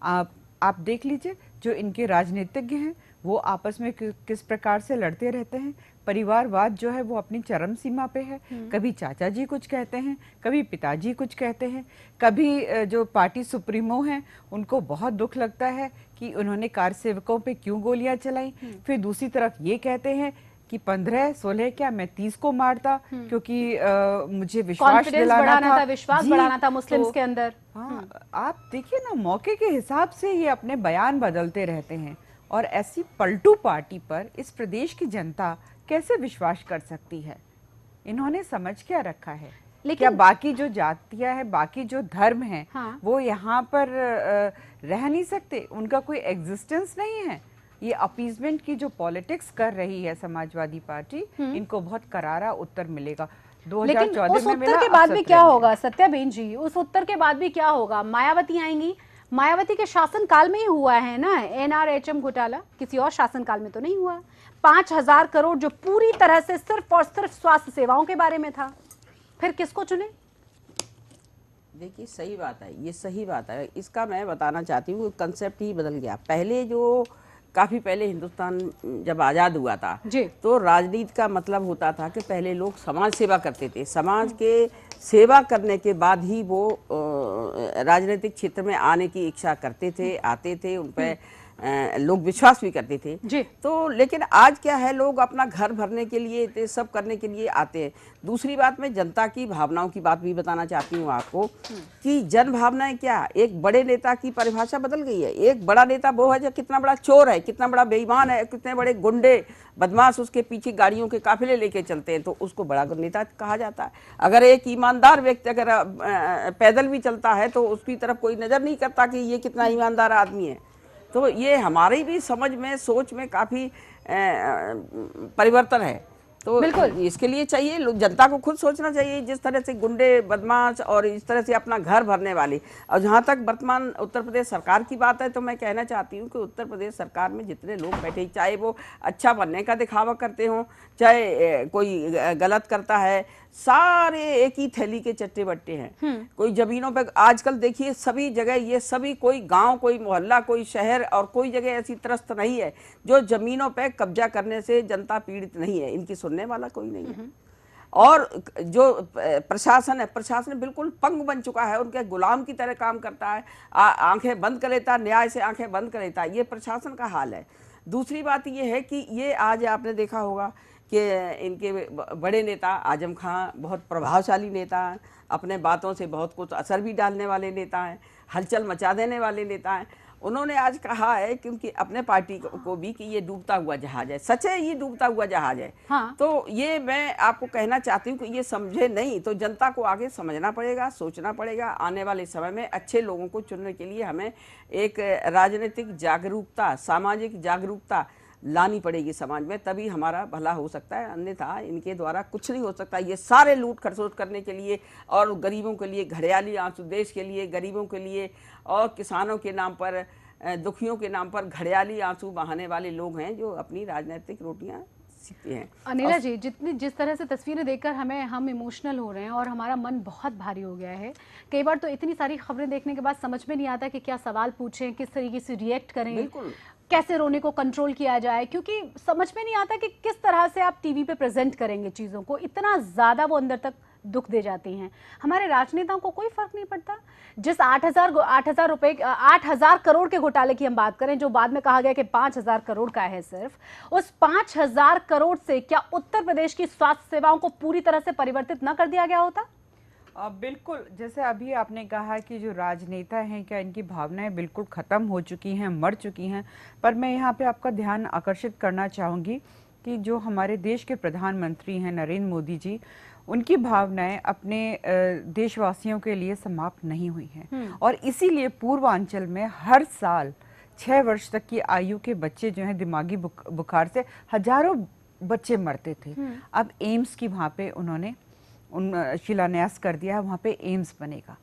आप देख लीजिए, जो इनके राजनीतिज्ञ हैं वो आपस में किस प्रकार से लड़ते रहते हैं। परिवारवाद जो है वो अपनी चरम सीमा पे है। कभी चाचा जी कुछ कहते हैं, कभी पिताजी कुछ कहते हैं, कभी जो पार्टी सुप्रीमो हैं उनको बहुत दुख लगता है कि उन्होंने कार सेवकों पे क्यों गोलियां चलाई। फिर दूसरी तरफ ये कहते हैं कि 15-16 क्या, मैं 30 को मारता क्योंकि मुझे विश्वास दिलाना था, विश्वास बढ़ाना था मुस्लिम्स के अंदर। हाँ, आप देखिए ना, मौके के हिसाब से ये अपने बयान बदलते रहते हैं। और ऐसी पलटू पार्टी पर इस प्रदेश की जनता कैसे विश्वास कर सकती है? इन्होंने समझ क्या रखा है? लेकिन क्या बाकी जो जातियां हैं, बाकी जो धर्म हैं, हाँ, वो यहाँ पर रह नहीं सकते? उनका कोई एग्जिस्टेंस नहीं है? ये अपीजमेंट की जो पॉलिटिक्स कर रही है समाजवादी पार्टी, इनको बहुत करारा उत्तर मिलेगा। 2014 में मिला। के बाद भी क्या होगा सत्याबेन जी? उस उत्तर के बाद भी क्या होगा? मायावती आएंगी। मायावती के शासनकाल में ही हुआ है ना NRHM घोटाला, किसी और शासनकाल में तो नहीं हुआ। 5000 करोड़ जो पूरी तरह से सिर्फ और सिर्फ स्वास्थ्य सेवाओं के बारे में था। फिर किसको चुने? देखिए, सही बात है, ये सही बात है। इसका मैं बताना चाहती हूँ, कंसेप्ट ही बदल गया। पहले जो काफ़ी पहले हिंदुस्तान जब आज़ाद हुआ था तो राजनीति का मतलब होता था कि पहले लोग समाज सेवा करते थे, समाज के सेवा करने के बाद ही वो राजनीतिक क्षेत्र में आने की इच्छा करते थे, आते थे, उन पर लोग विश्वास भी करते थे। तो लेकिन आज क्या है, लोग अपना घर भरने के लिए, सब करने के लिए आते हैं। दूसरी बात, मैं जनता की भावनाओं की बात भी बताना चाहती हूँ आपको कि जन भावनाएं क्या, एक बड़े नेता की परिभाषा बदल गई है। एक बड़ा नेता वो है जो कितना बड़ा चोर है, कितना बड़ा बेईमान है, कितने बड़े गुंडे बदमाश उसके पीछे गाड़ियों के काफिले लेके चलते हैं, तो उसको बड़ा नेता कहा जाता है। अगर एक ईमानदार व्यक्ति अगर पैदल भी चलता है तो उसकी तरफ कोई नजर नहीं करता कि ये कितना ईमानदार आदमी है। तो ये हमारी भी समझ में, सोच में काफ़ी परिवर्तन है। तो बिल्कुल इसके लिए चाहिए जनता को खुद सोचना चाहिए। जिस तरह से गुंडे, बदमाश और इस तरह से अपना घर भरने वाले, और जहाँ तक वर्तमान उत्तर प्रदेश सरकार की बात है तो मैं कहना चाहती हूँ कि उत्तर प्रदेश सरकार में जितने लोग बैठे, चाहे वो अच्छा बनने का दिखावा करते हों, चाहे कोई गलत करता है, सारे एक ही थैली के चट्टे बट्टे हैं। कोई जमीनों पे आजकल देखिए सभी जगह, ये सभी, कोई गांव, कोई मोहल्ला, कोई शहर और कोई जगह ऐसी त्रस्त नहीं है जो जमीनों पे कब्जा करने से जनता पीड़ित नहीं है। इनकी सुनने वाला कोई नहीं है। और जो प्रशासन है, प्रशासन बिल्कुल पंग बन चुका है, उनके गुलाम की तरह काम करता है, आंखें बंद कर लेता है, न्याय से आंखें बंद कर लेता है। ये प्रशासन का हाल है। दूसरी बात ये है कि ये आज आपने देखा होगा कि इनके बड़े नेता आजम खां बहुत प्रभावशाली नेता हैं, अपने बातों से बहुत कुछ असर भी डालने वाले नेता हैं, हलचल मचा देने वाले नेता हैं। उन्होंने आज कहा है क्योंकि अपने पार्टी को भी कि ये डूबता हुआ जहाज है। सच है, ये डूबता हुआ जहाज है। हाँ। तो ये मैं आपको कहना चाहती हूँ कि ये समझे नहीं तो जनता को आगे समझना पड़ेगा, सोचना पड़ेगा। आने वाले समय में अच्छे लोगों को चुनने के लिए हमें एक राजनीतिक जागरूकता, सामाजिक जागरूकता लानी पड़ेगी समाज में, तभी हमारा भला हो सकता है, अन्यथा इनके द्वारा कुछ नहीं हो सकता। ये सारे लूट खसोट करने के लिए और गरीबों के लिए घड़ियाली आंसू, देश के लिए, गरीबों के लिए और किसानों के नाम पर, दुखियों के नाम पर घड़ियाली आंसू बहाने वाले लोग हैं जो अपनी राजनीतिक रोटियां सीखते हैं। अनिला जी, जिस तरह से तस्वीरें देखकर हम इमोशनल हो रहे हैं और हमारा मन बहुत भारी हो गया है। कई बार तो इतनी सारी खबरें देखने के बाद समझ में नहीं आता कि क्या सवाल पूछें, किस तरीके से रिएक्ट करें, बिल्कुल। कैसे रोने को कंट्रोल किया जाए, क्योंकि समझ में नहीं आता कि किस तरह से आप टीवी पे प्रेजेंट करेंगे चीज़ों को। इतना ज़्यादा वो अंदर तक दुख दे जाती हैं। हमारे राजनेताओं को कोई फर्क नहीं पड़ता। जिस 8,000 करोड़ के घोटाले की हम बात करें, जो बाद में कहा गया कि 5,000 करोड़ का है सिर्फ, उस 5,000 करोड़ से क्या उत्तर प्रदेश की स्वास्थ्य सेवाओं को पूरी तरह से परिवर्तित न कर दिया गया होता? बिल्कुल, जैसे अभी आपने कहा कि जो राजनेता हैं, क्या इनकी भावनाएं बिल्कुल ख़त्म हो चुकी हैं, मर चुकी हैं। पर मैं यहाँ पे आपका ध्यान आकर्षित करना चाहूँगी कि जो हमारे देश के प्रधानमंत्री हैं नरेंद्र मोदी जी, उनकी भावनाएं अपने देशवासियों के लिए समाप्त नहीं हुई हैं। और इसीलिए पूर्वांचल में हर साल 6 वर्ष तक की आयु के बच्चे जो हैं दिमागी बुखार से हजारों बच्चे मरते थे। अब एम्स की वहाँ पे उन्होंने शिलान्यास कर दिया है, वहाँ पे एम्स बनेगा।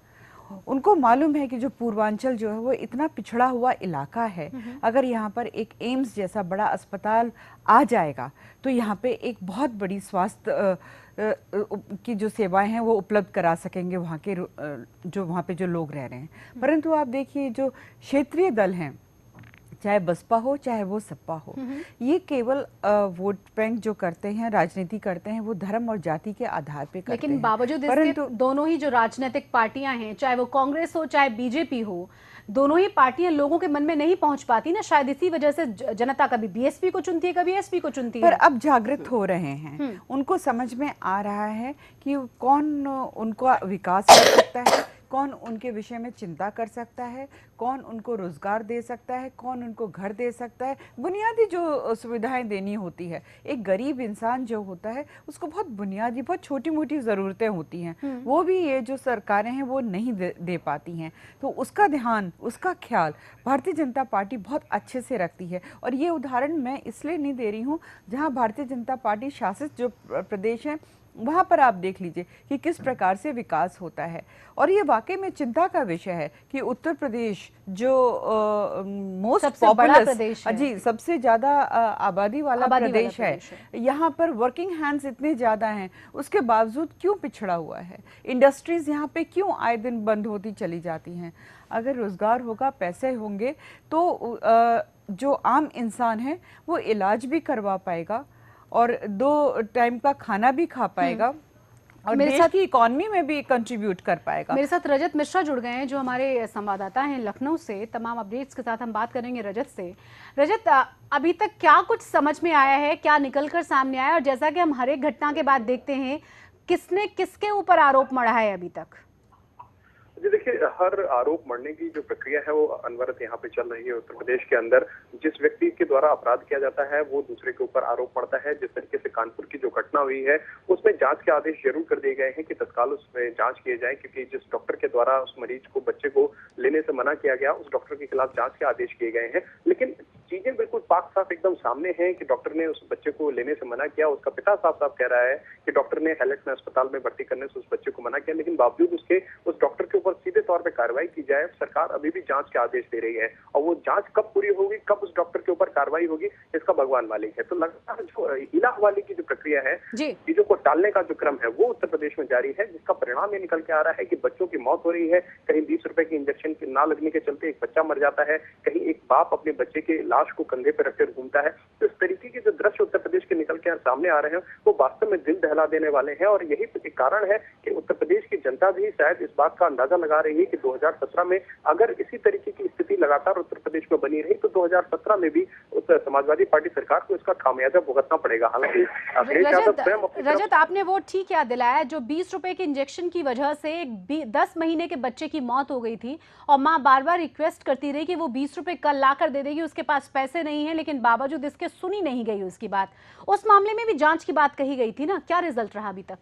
उनको मालूम है कि जो पूर्वांचल जो है वो इतना पिछड़ा हुआ इलाका है, अगर यहाँ पर एक एम्स जैसा बड़ा अस्पताल आ जाएगा तो यहाँ पे एक बहुत बड़ी स्वास्थ्य की जो सेवाएं हैं वो उपलब्ध करा सकेंगे वहाँ के जो वहाँ पे जो लोग रह रहे हैं। परंतु आप देखिए जो क्षेत्रीय दल हैं, चाहे बसपा हो चाहे वो सपा हो, ये केवल वोट बैंक जो करते हैं, राजनीति करते हैं, वो धर्म और जाति के आधार पे करते हैं। लेकिन बावजूद इसके दोनों ही जो राजनीतिक पार्टियां हैं, चाहे वो कांग्रेस हो चाहे बीजेपी हो, दोनों ही पार्टियां लोगों के मन में नहीं पहुंच पाती ना। शायद इसी वजह से जनता कभी बीएसपी को चुनती है, कभी एसपी को चुनती है। पर अब जागृत हो रहे हैं, उनको समझ में आ रहा है कि कौन उनका विकास कर सकता है, कौन उनके विषय में चिंता कर सकता है, कौन उनको रोजगार दे सकता है, कौन उनको घर दे सकता है। बुनियादी जो सुविधाएं देनी होती है, एक गरीब इंसान जो होता है उसको बहुत बुनियादी, बहुत छोटी मोटी ज़रूरतें होती हैं, वो भी ये जो सरकारें हैं वो नहीं दे पाती हैं। तो उसका ध्यान, उसका ख्याल भारतीय जनता पार्टी बहुत अच्छे से रखती है। और ये उदाहरण मैं इसलिए नहीं दे रही हूँ, जहाँ भारतीय जनता पार्टी शासित जो प्रदेश हैं वहाँ पर आप देख लीजिए कि किस प्रकार से विकास होता है। और ये वाकई में चिंता का विषय है कि उत्तर प्रदेश जो मोस्ट पॉपुलस, जी सबसे ज़्यादा आबादी वाला प्रदेश है, यहाँ पर वर्किंग हैंड्स इतने ज़्यादा हैं, उसके बावजूद क्यों पिछड़ा हुआ है? इंडस्ट्रीज़ यहाँ पे क्यों आए दिन बंद होती चली जाती हैं? अगर रोज़गार होगा, पैसे होंगे, तो जो आम इंसान है वो इलाज भी करवा पाएगा और 2 टाइम का खाना भी खा पाएगा और देश की इकोनॉमी में भी कंट्रीब्यूट कर पाएगा। मेरे साथ रजत मिश्रा जुड़ गए हैं जो हमारे संवाददाता हैं लखनऊ से। तमाम अपडेट्स के साथ हम बात करेंगे रजत से। रजत, अभी तक क्या कुछ समझ में आया है, क्या निकलकर सामने आया? और जैसा कि हम हर एक घटना के बाद देखते हैं, किसने किसके ऊपर आरोप मढ़ा है अभी तक? जी देखिए, हर आरोप मढ़ने की जो प्रक्रिया है वो अनवरत यहाँ पे चल रही है उत्तर प्रदेश के अंदर। जिस व्यक्ति के द्वारा अपराध किया जाता है वो दूसरे के ऊपर आरोप पड़ता है। जिस तरीके से कानपुर की जो घटना हुई है उसमें जांच के आदेश जरूर कर दिए गए हैं कि तत्काल उसमें जांच किए जाए, क्योंकि जिस डॉक्टर के द्वारा उस मरीज को, बच्चे को लेने से मना किया गया, उस डॉक्टर के खिलाफ जांच के आदेश किए गए हैं। लेकिन चीजें बिल्कुल पाक साफ एकदम सामने हैं कि डॉक्टर ने उस बच्चे को लेने से मना किया। उसका पिता साफ साफ कह रहा है कि डॉक्टर ने हैलेट में अस्पताल में भर्ती करने से उस बच्चे को मना किया, लेकिन बावजूद उसके उस डॉक्टर के ऊपर सीधे तौर पर कार्रवाई की जाए। सरकार अभी भी जांच के आदेश दे रही है और वो जांच कब पूरी होगी, कब उस डॉक्टर के ऊपर कार्रवाई होगी, इसका भगवान मालिक है। तो लगातार जो हीला हवाले की जो प्रक्रिया है, चीजों को टालने का जो क्रम है वो उत्तर प्रदेश में जारी है, जिसका परिणाम ये निकल के आ रहा है कि बच्चों की मौत हो रही है। कहीं 20 रुपए की इंजेक्शन ना लगने के चलते एक बच्चा मर जाता है, कहीं एक बाप अपने बच्चे के लाश को कंधे पर रखकर घूमता है। तो इस तरीके के जो दृश्य उत्तर प्रदेश के निकल के सामने आ रहे हैं वो वास्तव में दिल दहला देने वाले हैं। और यही एक कारण है कि उत्तर प्रदेश की जनता भी शायद इस बात का अंदाजा लगा रही है कि 2017 में अगर इसी तरीके की स्थिति लगातार उत्तर प्रदेश में बनी रही तो 2017 में भी समाजवादी पार्टी सरकार को इसका खामियाजा भुगतना पड़ेगा। हालांकि रजत, आपने वो ठीक याद दिलाया जो 20 रुपए के इंजेक्शन की वजह से 10 महीने के बच्चे की मौत हो गई थी और माँ बार बार रिक्वेस्ट करती रही कि वो 20 रुपए कल ला कर दे देगी, उसके पास पैसे नहीं है, लेकिन बावजूद इसके सुनी नहीं गई उसकी बात। उस मामले में भी जांच की बात कही गई थी ना, क्या रिजल्ट रहा अभी तक?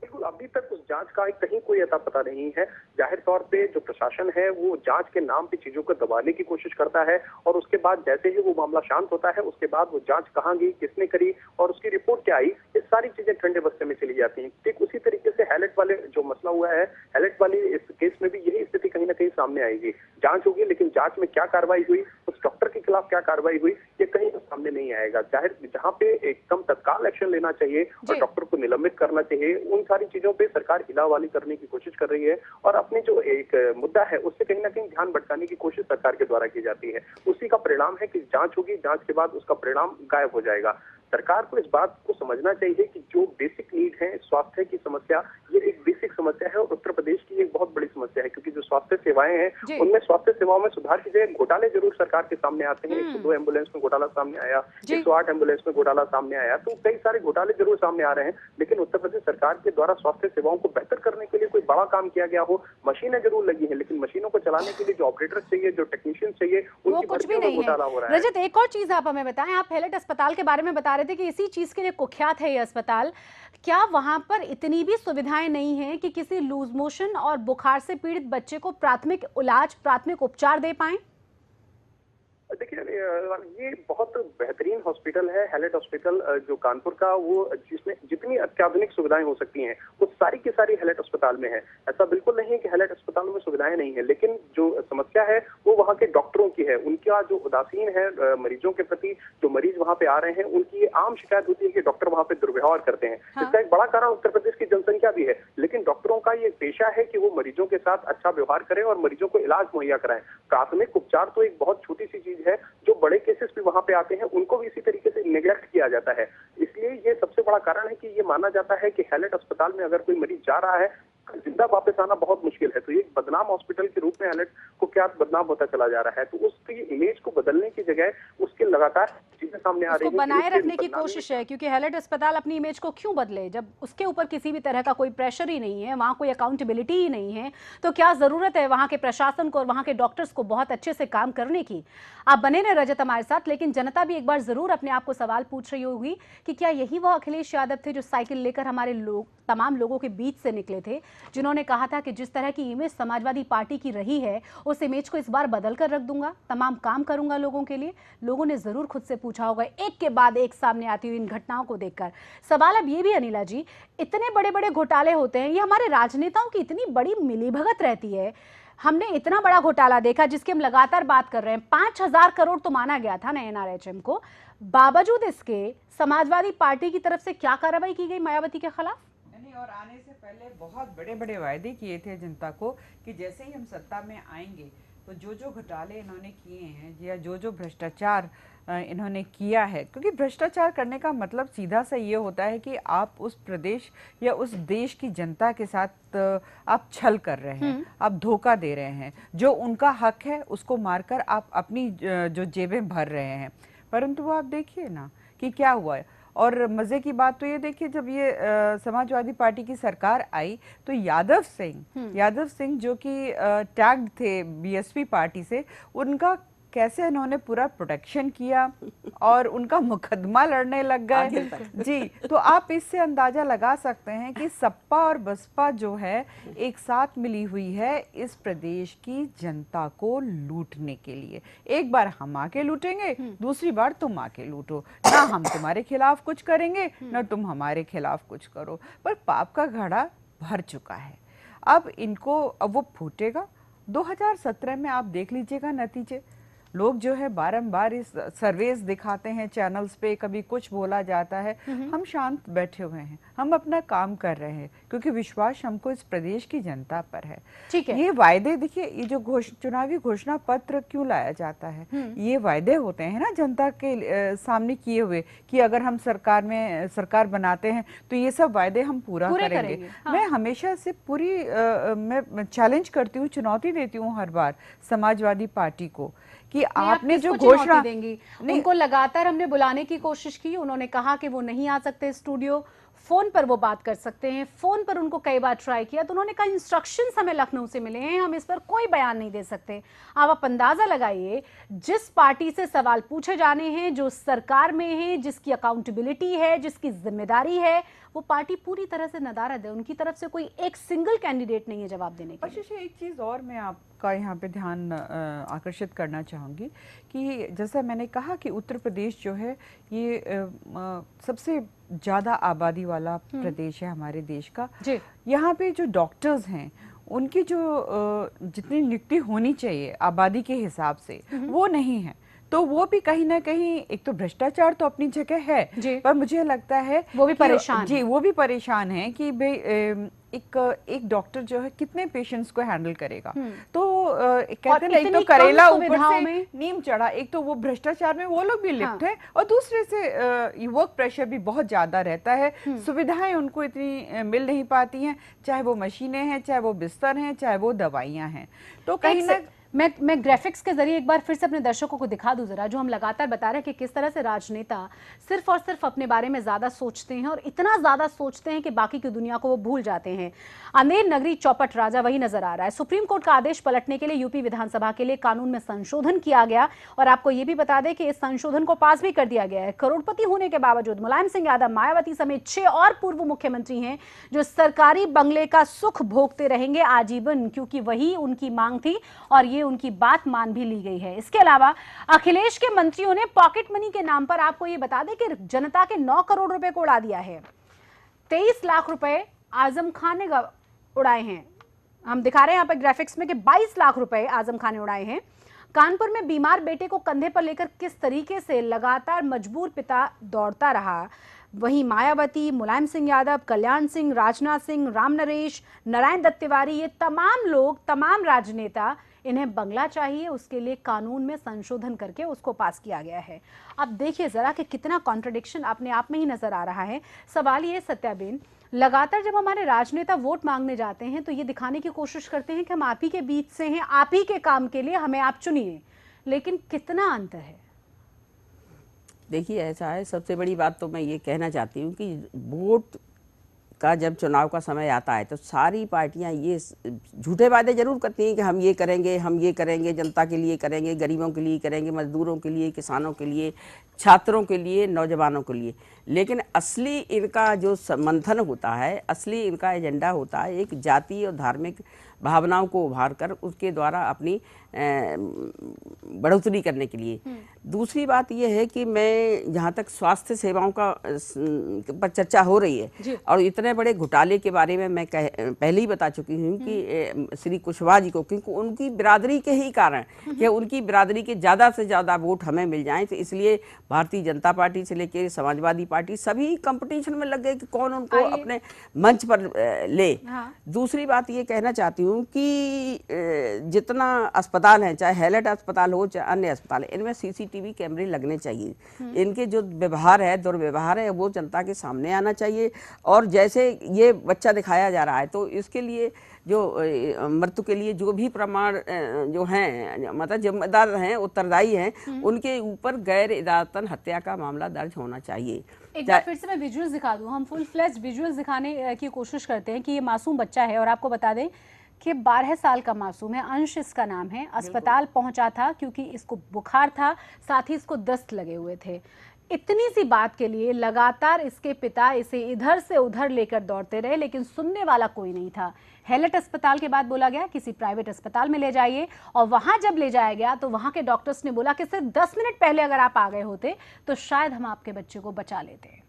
बिल्कुल, अभी तक उस जांच का कहीं कोई अता पता नहीं है। जाहिर तौर पे जो प्रशासन है वो जांच के नाम पे चीजों को दबाने की कोशिश करता है और उसके बाद जैसे ही वो मामला शांत होता है उसके बाद वो जांच कहाँ गई, किसने करी और उसकी रिपोर्ट क्या आई, ये सारी चीजें ठंडे बस्ते में चली जाती हैं। ठीक उसी तरीके से हैलेट वाले जो मसला हुआ है, हैलेट वाली इस केस में भी यही स्थिति कहीं ना कहीं सामने आएगी। जांच होगी लेकिन जांच में क्या कार्रवाई हुई, उस डॉक्टर के खिलाफ क्या कार्रवाई हुई, ये कहीं सामने नहीं आएगा। जाहिर जहाँ पे एकदम तत्काल एक्शन लेना चाहिए और डॉक्टर को निलंबित करना चाहिए, उन सारी चीजों पे सरकार हिलावाली करने की कोशिश कर रही है और अपने जो एक मुद्दा है उससे कहीं ना कहीं ध्यान भटकाने की कोशिश सरकार के द्वारा की जाती है। उसी का परिणाम है कि जांच होगी, जांच के बाद उसका परिणाम गायब हो जाएगा। सरकार को इस बात को समझना चाहिए कि जो बेसिक नीड है, स्वास्थ्य की समस्या, ये एक बेसिक समस्या है और उत्तर प्रदेश की एक बहुत बड़ी समस्या है, क्योंकि जो स्वास्थ्य सेवाएं हैं उनमें स्वास्थ्य सेवाओं में सुधार की जगह घोटाले जरूर सरकार के सामने आते हैं। 102 एम्बुलेंस में घोटाला सामने आया, 108 एम्बुलेंस में घोटाला सामने आया, तो कई सारे घोटाले जरूर सामने आ रहे हैं, लेकिन उत्तर प्रदेश सरकार के द्वारा स्वास्थ्य सेवाओं को बेहतर करने के लिए कोई बड़ा काम किया गया हो, मशीनें जरूर लगी है, लेकिन मशीनों को चलाने के लिए जो ऑपरेटर चाहिए, जो टेक्नीशियन चाहिए, वो कुछ भी नहीं घोटाला हो रहा है। रजत, एक और चीज आप हमें बताएं, आप हैलेट अस्पताल के बारे में बता रहे थे कि इसी चीज के लिए कुख्यात है ये अस्पताल। क्या वहां पर इतनी भी सुविधाएं नहीं है कि किसी लूज मोशन और बुखार से पीड़ित बच्चे को प्राथमिक इलाज, प्राथमिक उपचार दे पाएं? देखिए, ये बहुत बेहतरीन हॉस्पिटल है हैलेट हॉस्पिटल जो कानपुर का, वो जिसमें जितनी अत्याधुनिक सुविधाएं हो सकती हैं वो सारी की सारी हैलेट अस्पताल में है। ऐसा बिल्कुल नहीं है कि हैलेट अस्पताल में सुविधाएं नहीं है, लेकिन जो समस्या है वो वहाँ के डॉक्टरों की है। उनका जो उदासीन है मरीजों के प्रति, जो मरीज वहाँ पे आ रहे हैं उनकी ये आम शिकायत होती है कि डॉक्टर वहाँ पे दुर्व्यवहार करते हैं। इसका एक बड़ा कारण उत्तर प्रदेश की जनसंख्या भी है, लेकिन डॉक्टरों का ये पेशा है कि वो मरीजों के साथ अच्छा व्यवहार करें और मरीजों को इलाज मुहैया कराएं। प्राथमिक उपचार तो एक बहुत छोटी सी चीज है, जो बड़े केसेस भी वहां पे आते हैं उनको भी इसी तरीके से नेग्लेक्ट किया जाता है। इसलिए ये सबसे बड़ा कारण है कि ये माना जाता है कि हैलेट अस्पताल में अगर कोई मरीज जा रहा है जिंदा वापस आना बहुत मुश्किल है, तो ये बदनाम हॉस्पिटल के रूप में हैलेट को क्या बदनाम होता चला जा रहा है। तो उसकी इमेज को बदलने की जगह उसके लगातार चीजें सामने आ रही हैं, बनाए रखने की कोशिश है, क्योंकि हैलेट अस्पताल अपनी इमेज को क्यों बदले जब उसके ऊपर किसी भी तरह का कोई प्रेशर ही नहीं है, वहाँ कोई अकाउंटेबिलिटी ही नहीं है। तो क्या जरूरत है वहाँ के प्रशासन को और वहाँ के डॉक्टर्स को बहुत अच्छे से काम करने की। आप बने रहे रजत हमारे साथ, लेकिन जनता भी एक बार जरूर अपने आप को सवाल पूछ रही होगी कि क्या यही वो अखिलेश यादव थे जो साइकिल लेकर हमारे तमाम लोगों के बीच से निकले थे, जिन्होंने कहा था कि जिस तरह की इमेज समाजवादी पार्टी की रही है उस इमेज को इस बार बदल कर रख दूंगा, तमाम काम करूंगा लोगों के लिए। लोगों ने जरूर खुद से पूछा होगा एक के बाद एक सामने आती हुई इन घटनाओं को देखकर। सवाल अब ये भी अनिला जी, इतने बड़े बड़े घोटाले होते हैं, ये हमारे राजनेताओं की इतनी बड़ी मिलीभगत रहती है। हमने इतना बड़ा घोटाला देखा जिसकी हम लगातार बात कर रहे हैं, 5000 करोड़ तो माना गया था ना एनआरएचएम को, बावजूद इसके समाजवादी पार्टी की तरफ से क्या कार्रवाई की गई मायावती के खिलाफ? और आने से पहले बहुत बड़े बड़े वायदे किए थे जनता को कि जैसे ही हम सत्ता में आएंगे तो जो जो घोटाले इन्होंने किए हैं या जो जो भ्रष्टाचार इन्होंने किया है, क्योंकि भ्रष्टाचार करने का मतलब सीधा सा ये होता है कि आप उस प्रदेश या उस देश की जनता के साथ आप छल कर रहे हैं, आप धोखा दे रहे हैं, जो उनका हक है उसको मारकर आप अपनी जो जेबें भर रहे हैं। परंतु आप देखिए ना कि क्या हुआ है। और मज़े की बात तो ये देखिए, जब ये समाजवादी पार्टी की सरकार आई तो यादव सिंह जो कि टैग थे बीएसपी पार्टी से, उनका कैसे इन्होंने पूरा प्रोटेक्शन किया और उनका मुकदमा लड़ने लग गए जी। तो आप इससे अंदाजा लगा सकते हैं कि सपा और बसपा जो है एक साथ मिली हुई है इस प्रदेश की जनता को लूटने के लिए। एक बार हम आके लूटेंगे, दूसरी बार तुम आके लूटो, ना हम तुम्हारे खिलाफ कुछ करेंगे ना तुम हमारे खिलाफ कुछ करो। पर पाप का घड़ा भर चुका है, अब वो फूटेगा। 2017 में आप देख लीजिएगा नतीजे, लोग जो है बारंबार इस सर्वेस दिखाते हैं चैनल्स पे, कभी कुछ बोला जाता है, हम शांत बैठे हुए हैं, हम अपना काम कर रहे हैं क्योंकि विश्वास हमको इस प्रदेश की जनता पर है। ठीक है, ये वायदे देखिए, ये जो चुनावी घोषणा पत्र क्यों लाया जाता है, ये वायदे होते हैं ना जनता के सामने किए हुए कि अगर हम सरकार बनाते हैं तो ये सब वायदे हम पूरा करेंगे। हाँ। मैं हमेशा से मैं चैलेंज करती हूँ, चुनौती देती हूँ हर बार समाजवादी पार्टी को कि आपने जो घोषणा देंगी, उनको लगातार हमने बुलाने की कोशिश की, उन्होंने कहा कि वो नहीं आ सकते स्टूडियो, फोन पर वो बात कर सकते हैं। फोन पर उनको कई बार ट्राई किया तो उन्होंने कहा इंस्ट्रक्शंस हमें लखनऊ से मिले हैं, हम इस पर कोई बयान नहीं दे सकते। आप अंदाजा लगाइए, जिस पार्टी से सवाल पूछे जाने हैं, जो सरकार में है, जिसकी अकाउंटेबिलिटी है, जिसकी जिम्मेदारी है, वो पार्टी पूरी तरह से नदारद है। उनकी तरफ से कोई एक सिंगल कैंडिडेट नहीं है जवाब देने के लिए। शशि, एक चीज़ और मैं आपका यहाँ पे ध्यान आकर्षित करना चाहूँगी कि जैसा मैंने कहा कि उत्तर प्रदेश जो है ये सबसे ज़्यादा आबादी वाला प्रदेश है हमारे देश का। जी। यहाँ पे जो डॉक्टर्स हैं उनकी जो जितनी नियुक्ति होनी चाहिए आबादी के हिसाब से वो नहीं है, तो वो भी कहीं ना कहीं, एक तो भ्रष्टाचार तो अपनी जगह है, पर मुझे लगता है वो भी परेशान जी, वो भी परेशान है कि भाई एक डॉक्टर जो है कितने पेशेंट्स को हैंडल करेगा। तो कहते हैं एक तो करेला ऊपर से नीम चढ़ा, एक तो वो भ्रष्टाचार में वो लोग भी लिप्त हैं और दूसरे से वर्क प्रेशर भी बहुत ज्यादा रहता है। सुविधाएं उनको इतनी मिल नहीं पाती हैं, चाहे वो मशीनें हैं, चाहे वो बिस्तर हैं, चाहे वो दवाइयां हैं। तो कहीं ना मैं ग्राफिक्स के जरिए एक बार फिर से अपने दर्शकों को दिखा दूं जरा, जो हम लगातार बता रहे हैं कि किस तरह से राजनेता सिर्फ और सिर्फ अपने बारे में ज्यादा सोचते हैं और इतना ज्यादा सोचते हैं कि बाकी की दुनिया को वो भूल जाते हैं। अंधेर नगरी चौपट राजा वही नजर आ रहा है। सुप्रीम कोर्ट का आदेश पलटने के लिए यूपी विधानसभा के लिए कानून में संशोधन किया गया और आपको ये भी बता दें कि इस संशोधन को पास भी कर दिया गया है। करोड़पति होने के बावजूद मुलायम सिंह यादव, मायावती समेत 6 और पूर्व मुख्यमंत्री हैं जो सरकारी बंगले का सुख भोगते रहेंगे आजीवन, क्योंकि वही उनकी मांग थी और ये उनकी बात मान भी ली गई है। इसके अलावा अखिलेश के मंत्रियों ने पॉकेट मनी के नाम पर, आपको ये बता दें कि जनता के 9 करोड़ रुपए को उड़ा दिया है। 23 लाख रुपए आजम खान ने उड़ाए हैं। हम दिखा रहे हैं यहाँ पर ग्राफिक्स में कि 22 लाख रुपए आजम खान ने उड़ाए हैं। कानपुर में बीमार बेटे को कंधे पर लेकर किस तरीके से लगातार मजबूर पिता दौड़ता रहा। वहीं मायावती, मुलायम सिंह यादव, कल्याण सिंह, राजनाथ सिंह, राम नरेश, नारायण दत्त तिवारी, ये तमाम लोग, तमाम राजनेता, इन्हें बंगला चाहिए, उसके लिए कानून में संशोधन करके उसको पास किया गया है। अब देखिए जरा कि कितना कॉन्ट्रडिक्शन अपने आप में ही नजर आ रहा है। सवाल ये सत्याबेन, लगातार जब हमारे राजनेता वोट मांगने जाते हैं तो ये दिखाने की कोशिश करते हैं कि हम आप ही के बीच से हैं, आप ही के काम के लिए हमें आप चुनिए, लेकिन कितना अंतर है। देखिए ऐसा है, सबसे बड़ी बात तो मैं ये कहना चाहती हूँ कि वोट का जब चुनाव का समय आता है तो सारी पार्टियां ये झूठे वादे जरूर करती हैं कि हम ये करेंगे, हम ये करेंगे, जनता के लिए करेंगे, गरीबों के लिए करेंगे, मजदूरों के लिए, किसानों के लिए, छात्रों के लिए, नौजवानों के लिए, लेकिन असली इनका जो मंथन होता है, असली इनका एजेंडा होता है एक जाति और धार्मिक भावनाओं को उभार कर उसके द्वारा अपनी बढ़ोतरी करने के लिए। दूसरी बात यह है कि मैं जहाँ तक स्वास्थ्य सेवाओं का पर चर्चा हो रही है और इतने बड़े घोटाले के बारे में मैं पहले ही बता चुकी हूँ कि श्री कुशवाहा जी को, क्योंकि उनकी बिरादरी के ही कारण कि उनकी बिरादरी के ज़्यादा से ज़्यादा वोट हमें मिल जाएं, तो इसलिए भारतीय जनता पार्टी से लेकर समाजवादी पार्टी सभी कंपटीशन में लग गए कि कौन उनको अपने मंच पर ले। दूसरी बात ये कहना चाहती हूँ कि जितना अस्पताल है, चाहे हैलेट अस्पताल हो चाहे अन्य अस्पताल है, इनमें सीसीटीवी कैमरे लगने चाहिए। इनके जो व्यवहार है, दुर्व्यवहार है, वो जनता के सामने आना चाहिए। और जैसे ये बच्चा दिखाया जा रहा है तो इसके लिए जो मृत्यु के लिए जो भी प्रमाण जो हैं, मतलब जिम्मेदार हैं, उत्तरदायी हैं, उनके ऊपर गैर इरादतन हत्या का मामला दर्ज होना चाहिए। एक बार फिर से मैं विजुअल्स दिखा दूं, हम फुल फ्लैश विजुअल्स दिखाने की कोशिश करते हैं कि ये मासूम बच्चा है और आपको बता दें कि 12 साल का मासूम है, अंश इसका नाम है। अस्पताल पहुंचा था क्योंकि इसको बुखार था, साथ ही इसको दस्त लगे हुए थे। इतनी सी बात के लिए लगातार इसके पिता इसे इधर से उधर लेकर दौड़ते रहे, लेकिन सुनने वाला कोई नहीं था। हैलेट अस्पताल के बाद बोला गया किसी प्राइवेट अस्पताल में ले जाइए, और वहां जब ले जाया गया तो वहां के डॉक्टर्स ने बोला कि सिर्फ 10 मिनट पहले अगर आप आ गए होते तो शायद हम आपके बच्चे को बचा लेते।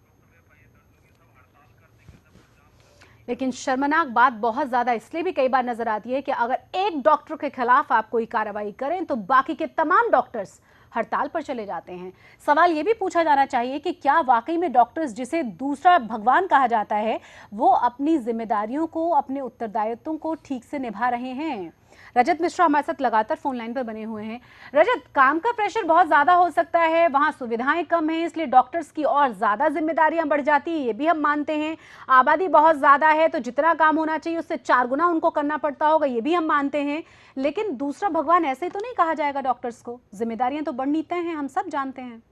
लेकिन शर्मनाक बात बहुत ज्यादा इसलिए भी कई बार नजर आती है कि अगर एक डॉक्टर के खिलाफ आप कोई कार्रवाई करें तो बाकी के तमाम डॉक्टर्स हड़ताल पर चले जाते हैं। सवाल यह भी पूछा जाना चाहिए कि क्या वाकई में डॉक्टर्स, जिसे दूसरा भगवान कहा जाता है, वो अपनी जिम्मेदारियों को, अपने उत्तरदायित्वों को ठीक से निभा रहे हैं। रजत मिश्रा हमारे साथ लगातार फोन लाइन पर बने हुए हैं। रजत, काम का प्रेशर बहुत ज्यादा हो सकता है, वहां सुविधाएं कम हैं, इसलिए डॉक्टर्स की और ज्यादा जिम्मेदारियां बढ़ जाती है, ये भी हम मानते हैं। आबादी बहुत ज्यादा है तो जितना काम होना चाहिए उससे 4 गुना उनको करना पड़ता होगा, ये भी हम मानते हैं। लेकिन दूसरा भगवान ऐसे तो नहीं कहा जाएगा डॉक्टर्स को, जिम्मेदारियां तो बढ़नी तय हैं, हम सब जानते हैं।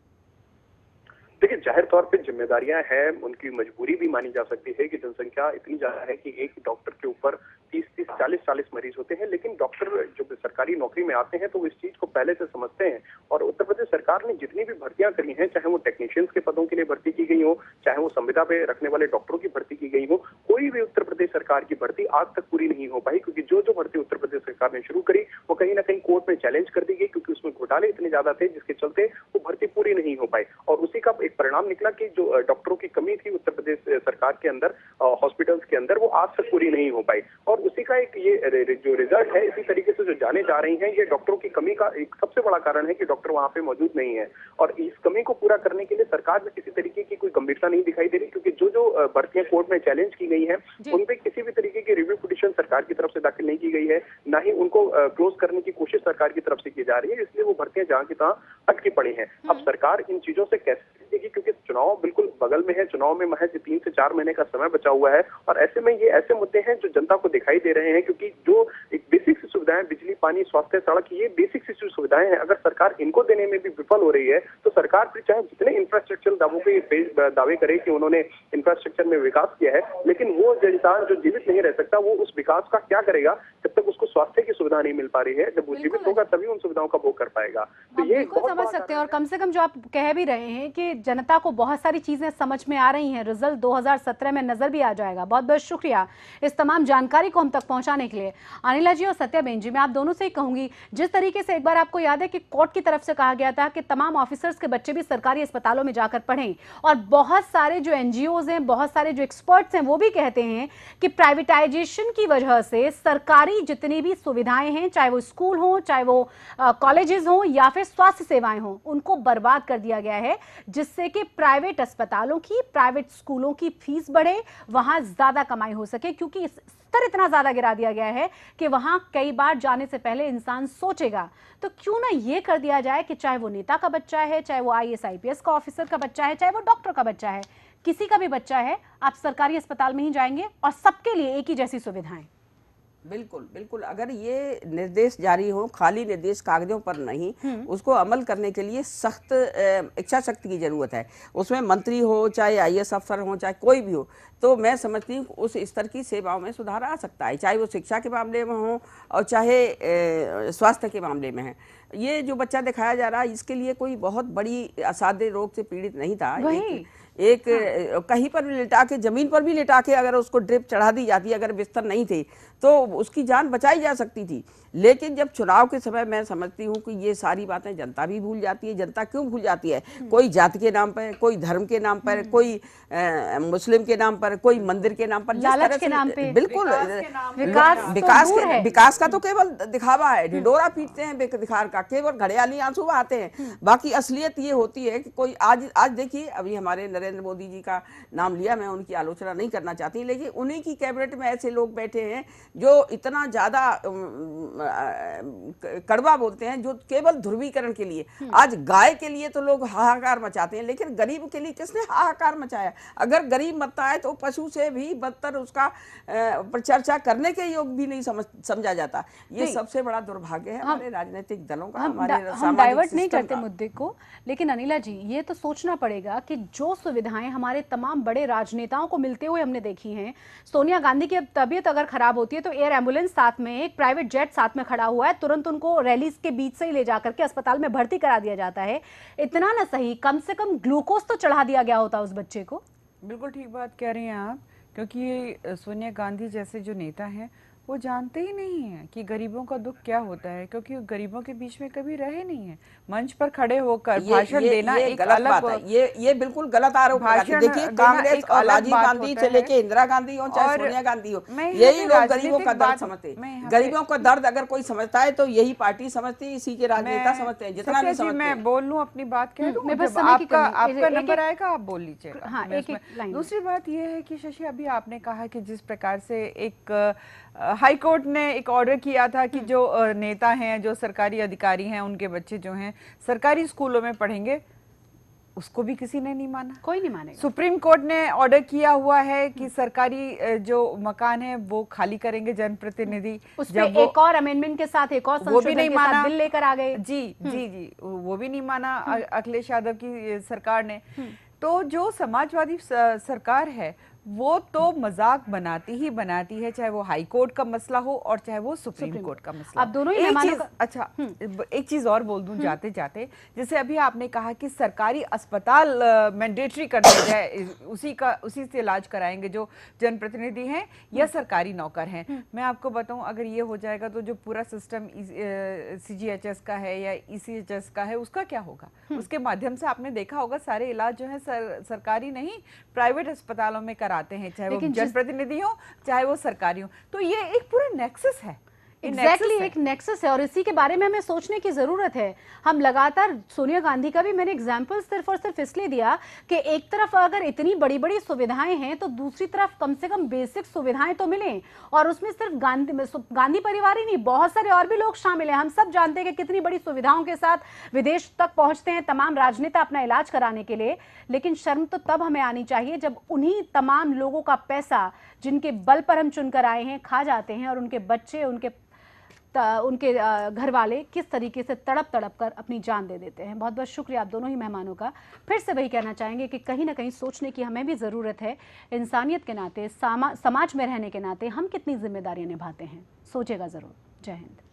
देखिए, जाहिर तौर पे जिम्मेदारियां हैं, उनकी मजबूरी भी मानी जा सकती है कि जनसंख्या इतनी ज्यादा है कि एक डॉक्टर के ऊपर 30-30, 40-40 मरीज होते हैं, लेकिन डॉक्टर जो सरकारी नौकरी में आते हैं तो वो इस चीज को पहले से समझते हैं। और उत्तर प्रदेश सरकार ने जितनी भी भर्तियां करी हैं, चाहे वो टेक्नीशियंस के पदों के लिए भर्ती की गई हो, चाहे वो संविदा पे रखने वाले डॉक्टरों की भर्ती की गई हो, कोई भी उत्तर प्रदेश सरकार की भर्ती आज तक पूरी नहीं हो पाई, क्योंकि जो जो भर्ती उत्तर प्रदेश सरकार ने शुरू करी वो कहीं ना कहीं कोर्ट में चैलेंज कर दी गई, क्योंकि उसमें घोटाले इतने ज्यादा थे जिसके चलते वो भर्ती पूरी नहीं हो पाई। और उसी का एक परिणाम निकला कि जो डॉक्टरों की कमी थी उत्तर प्रदेश सरकार के अंदर, हॉस्पिटल्स के अंदर, वो आज तक पूरी नहीं हो पाई। और उसी का एक ये जो रिजल्ट है, इसी तरीके से जो जाने जा रही हैं, ये डॉक्टरों की कमी का एक सबसे बड़ा कारण है कि डॉक्टर वहां पे मौजूद नहीं है। और इस कमी को पूरा करने के लिए सरकार में किसी तरीके की कोई गंभीरता नहीं दिखाई दे रही, क्योंकि जो जो भर्तियां कोर्ट में चैलेंज की गई है उन पे किसी भी तरीके की रिव्यू पिटीशन सरकार की तरफ से दाखिल नहीं की गई है, ना ही उनको क्लोज करने की कोशिश सरकार की तरफ से की जा रही है। इसलिए वो भर्तियां जहां की तहां अटकी पड़ी हैं। अब सरकार इन चीजों से कैसे देगी, क्योंकि चुनाव बिल्कुल बगल में है, चुनाव में महज 3 से 4 महीने का समय बचा हुआ है, और ऐसे में ये ऐसे मुद्दे हैं जो जनता को दिखाई दे रहे हैं, क्योंकि जो एक बेसिक सुविधाएं, बिजली, पानी, स्वास्थ्य, सड़क, ये बेसिक सुविधाएं हैं, अगर सरकार इनको देने में भी विफल हो रही है तो सरकार फिर चाहे जितने इंफ्रास्ट्रक्चर दावे करे कि उन्होंने इंफ्रास्ट्रक्चर में विकास किया है, लेकिन वो इंसान जो जीवित नहीं रह सकता वो उस विकास का क्या करेगा जब तक उसको स्वास्थ्य की सुविधा नहीं मिल पा रही है। जब वो जीवित होगा तभी उन सुविधाओं का भोग कर पाएगा। तो ये बिल्कुल समझ सकते हैं। और कम से कम जो आप कह भी रहे हैं कि जनता को बहुत सारी चीजें समझ में आ रही हैं, रिजल्ट 2017 में नजर भी आ जाएगा। बहुत बहुत शुक्रिया इस तमाम जानकारी को हम तक पहुंचाने के लिए। अनिला जी और सत्याबेन जी, मैं आप दोनों से ही कहूंगी, जिस तरीके से एक बार आपको याद है कि कोर्ट की तरफ से कहा गया था कि तमाम ऑफिसर्स के बच्चे भी सरकारी अस्पतालों में जाकर पढ़ें, और बहुत सारे जो एनजीओज हैं, बहुत सारे जो एक्सपर्ट्स हैं, वो भी कहते हैं कि प्राइवेटाइजेशन की वजह से सरकारी जितनी भी सुविधाएं हैं, चाहे वो स्कूल हो, चाहे वो कॉलेजेस हो या फिर स्वास्थ्य सेवाएं हो, उनको बर्बाद कर दिया गया है, जिससे कि प्राइवेट अस्पतालों की, प्राइवेट स्कूलों की फीस बढ़े, वहां ज्यादा कमाई हो सके, क्योंकि स्तर इतना ज्यादा गिरा दिया गया है कि वहां कई बार जाने से पहले इंसान सोचेगा। तो क्यों ना ये कर दिया जाए कि चाहे वो नेता का बच्चा है, चाहे वो आईएएस आईपीएस का ऑफिसर का बच्चा है, चाहे वो डॉक्टर का बच्चा है, किसी का भी बच्चा है, आप सरकारी अस्पताल में ही जाएंगे और सबके लिए एक ही जैसी सुविधाएं। बिल्कुल बिल्कुल, अगर ये निर्देश जारी हो, खाली निर्देश कागजों पर नहीं, उसको अमल करने के लिए सख्त इच्छा शक्ति की जरूरत है। उसमें मंत्री हो, चाहे आईएएस अफसर हो, चाहे कोई भी हो, तो मैं समझती हूँ उस स्तर की सेवाओं में सुधार आ सकता है, चाहे वो शिक्षा के मामले में हो और चाहे स्वास्थ्य के मामले में है। ये जो बच्चा दिखाया जा रहा है, इसके लिए कोई बहुत बड़ी असाध्य रोग से पीड़ित नहीं था। एक कहीं पर भी लिटा के, जमीन पर भी लिटा के अगर उसको ड्रिप चढ़ा दी जाती, अगर बिस्तर नहीं थे तो उसकी जान बचाई जा सकती थी। लेकिन जब चुनाव के समय, मैं समझती हूँ कि ये सारी बातें जनता भी भूल जाती है। जनता क्यों भूल जाती है? कोई जाति के नाम पर, कोई धर्म के नाम पर, कोई मुस्लिम के नाम पर, कोई मंदिर के नाम पर, लालच के नाम पे, बिल्कुल विकास का तो केवल दिखावा है। ढिंडोरा पीटते हैं दिखार का, केवल घड़ियाली आंसू बहाते हैं। बाकी असलियत ये होती है कि कोई आज देखिए, अभी हमारे नरेंद्र मोदी जी का नाम लिया, मैं उनकी आलोचना नहीं करना चाहती, लेकिन उन्हीं की कैबिनेट में ऐसे लोग बैठे हैं जो इतना ज्यादा कड़वा बोलते हैं, जो केवल ध्रुवीकरण के लिए, आज गाय के लिए तो लोग हाहाकार मचाते हैं, लेकिन गरीब के लिए किसने हाहाकार मचाया? अगर गरीब मरता है तो पशु से भी बदतर उसका चर्चा करने के योग भी नहीं समझा जाता। ये सबसे बड़ा दुर्भाग्य है हमारे राजनीतिक दलों का। हम डाइवर्ट नहीं करते मुद्दे को, लेकिन अनिला जी, ये तो सोचना पड़ेगा कि जो सुविधाएं हमारे तमाम बड़े राजनेताओं को मिलते हुए हमने देखी हैं, सोनिया गांधी की तबीयत अगर खराब होती है तो एयर एम्बुलेंस साथ में, एक प्राइवेट जेट साथ में खड़ा हुआ है, तुरंत उनको रैलीज के बीच से ही ले जाकर के अस्पताल में भर्ती करा दिया जाता है। इतना ना सही, कम से कम ग्लूकोज तो चढ़ा दिया गया होता उस बच्चे को। बिल्कुल ठीक बात कह रही हैं आप, क्योंकि सोनिया गांधी जैसे जो नेता हैं वो जानते ही नहीं है कि गरीबों का दुख क्या होता है, क्योंकि गरीबों के बीच में कभी रहे नहीं है। मंच पर खड़े होकर भाषण देना एक गलत बात है। ये बिल्कुल गलत आरोप है। देखिए, कांग्रेस और राजीव गांधी से लेके इंदिरा गांधी हो, चाहे सोनिया गांधी हो, यही लोग गरीबों का दर्द समझते हैं। गरीबों का दर्द अगर कोई समझता है तो यही पार्टी समझती है, इसी के राजनेता समझते हैं। जितना भी समझते हैं। मैं बोल लूं अपनी बात कह दूं, आपका नंबर आएगा आप बोल लीजिएगा। दूसरी बात यह है कि शशि, अभी आपने कहा कि जिस प्रकार से एक हाई कोर्ट ने एक ऑर्डर किया था कि जो नेता हैं, जो सरकारी अधिकारी हैं, उनके बच्चे जो हैं सरकारी स्कूलों में पढ़ेंगे, उसको भी किसी ने नहीं माना, कोई नहीं मानेगा। सुप्रीम कोर्ट ने ऑर्डर किया हुआ है कि सरकारी जो मकान है वो खाली करेंगे जनप्रतिनिधि। उसमें एक और अमेंडमेंट के साथ, एक और संशोधन के साथ बिल लेकर आ गए। जी, वो भी नहीं माना अखिलेश यादव की सरकार ने। तो जो समाजवादी सरकार है वो तो मजाक बनाती है, चाहे वो हाई कोर्ट का मसला हो और चाहे वो सुप्रीम कोर्ट का मसला। अब दोनों ही एक मेहमानों चीज का अच्छा, एक चीज और बोल दूं जाते जाते, जैसे अभी आपने कहा कि सरकारी अस्पताल मैंडेटरी कर दिया जाए, उसी से इलाज कराएंगे जो जनप्रतिनिधि हैं या सरकारी नौकर हैं। मैं आपको बताऊं, अगर ये हो जाएगा तो जो पूरा सिस्टम CGHS का है या ECHS का है उसका क्या होगा? उसके माध्यम से आपने देखा होगा सारे इलाज जो है सरकारी नहीं प्राइवेट अस्पतालों में कराते हैं, चाहे वो जनप्रतिनिधि हो चाहे वो सरकारी हो। तो ये एक पूरा नेक्सस है, एग्जैक्टली एक नेक्सस है और इसी के बारे में हमें सोचने की जरूरत है। हम लगातार, सोनिया गांधी का भी मैंने एग्जाम्पल सिर्फ और सिर्फ इसलिए दिया कि एक तरफ अगर इतनी बड़ी बड़ी सुविधाएं हैं तो दूसरी तरफ कम से कम बेसिक सुविधाएं तो मिलें। और उसमें सिर्फ गांधी परिवार ही नहीं, बहुत सारे और भी लोग शामिल हैं। हम सब जानते हैं कि कितनी बड़ी सुविधाओं के साथ विदेश तक पहुंचते हैं तमाम राजनेता अपना इलाज कराने के लिए। लेकिन शर्म तो तब हमें आनी चाहिए जब उन्हीं तमाम लोगों का पैसा, जिनके बल पर हम चुनकर आए हैं, खा जाते हैं और उनके बच्चे, उनके घर वाले किस तरीके से तड़प कर अपनी जान दे देते हैं। बहुत बहुत शुक्रिया आप दोनों ही मेहमानों का। फिर से वही कहना चाहेंगे कि कहीं ना कहीं सोचने की हमें भी ज़रूरत है। इंसानियत के नाते, समाज में रहने के नाते हम कितनी जिम्मेदारियां निभाते हैं, सोचेगा ज़रूर। जय हिंद।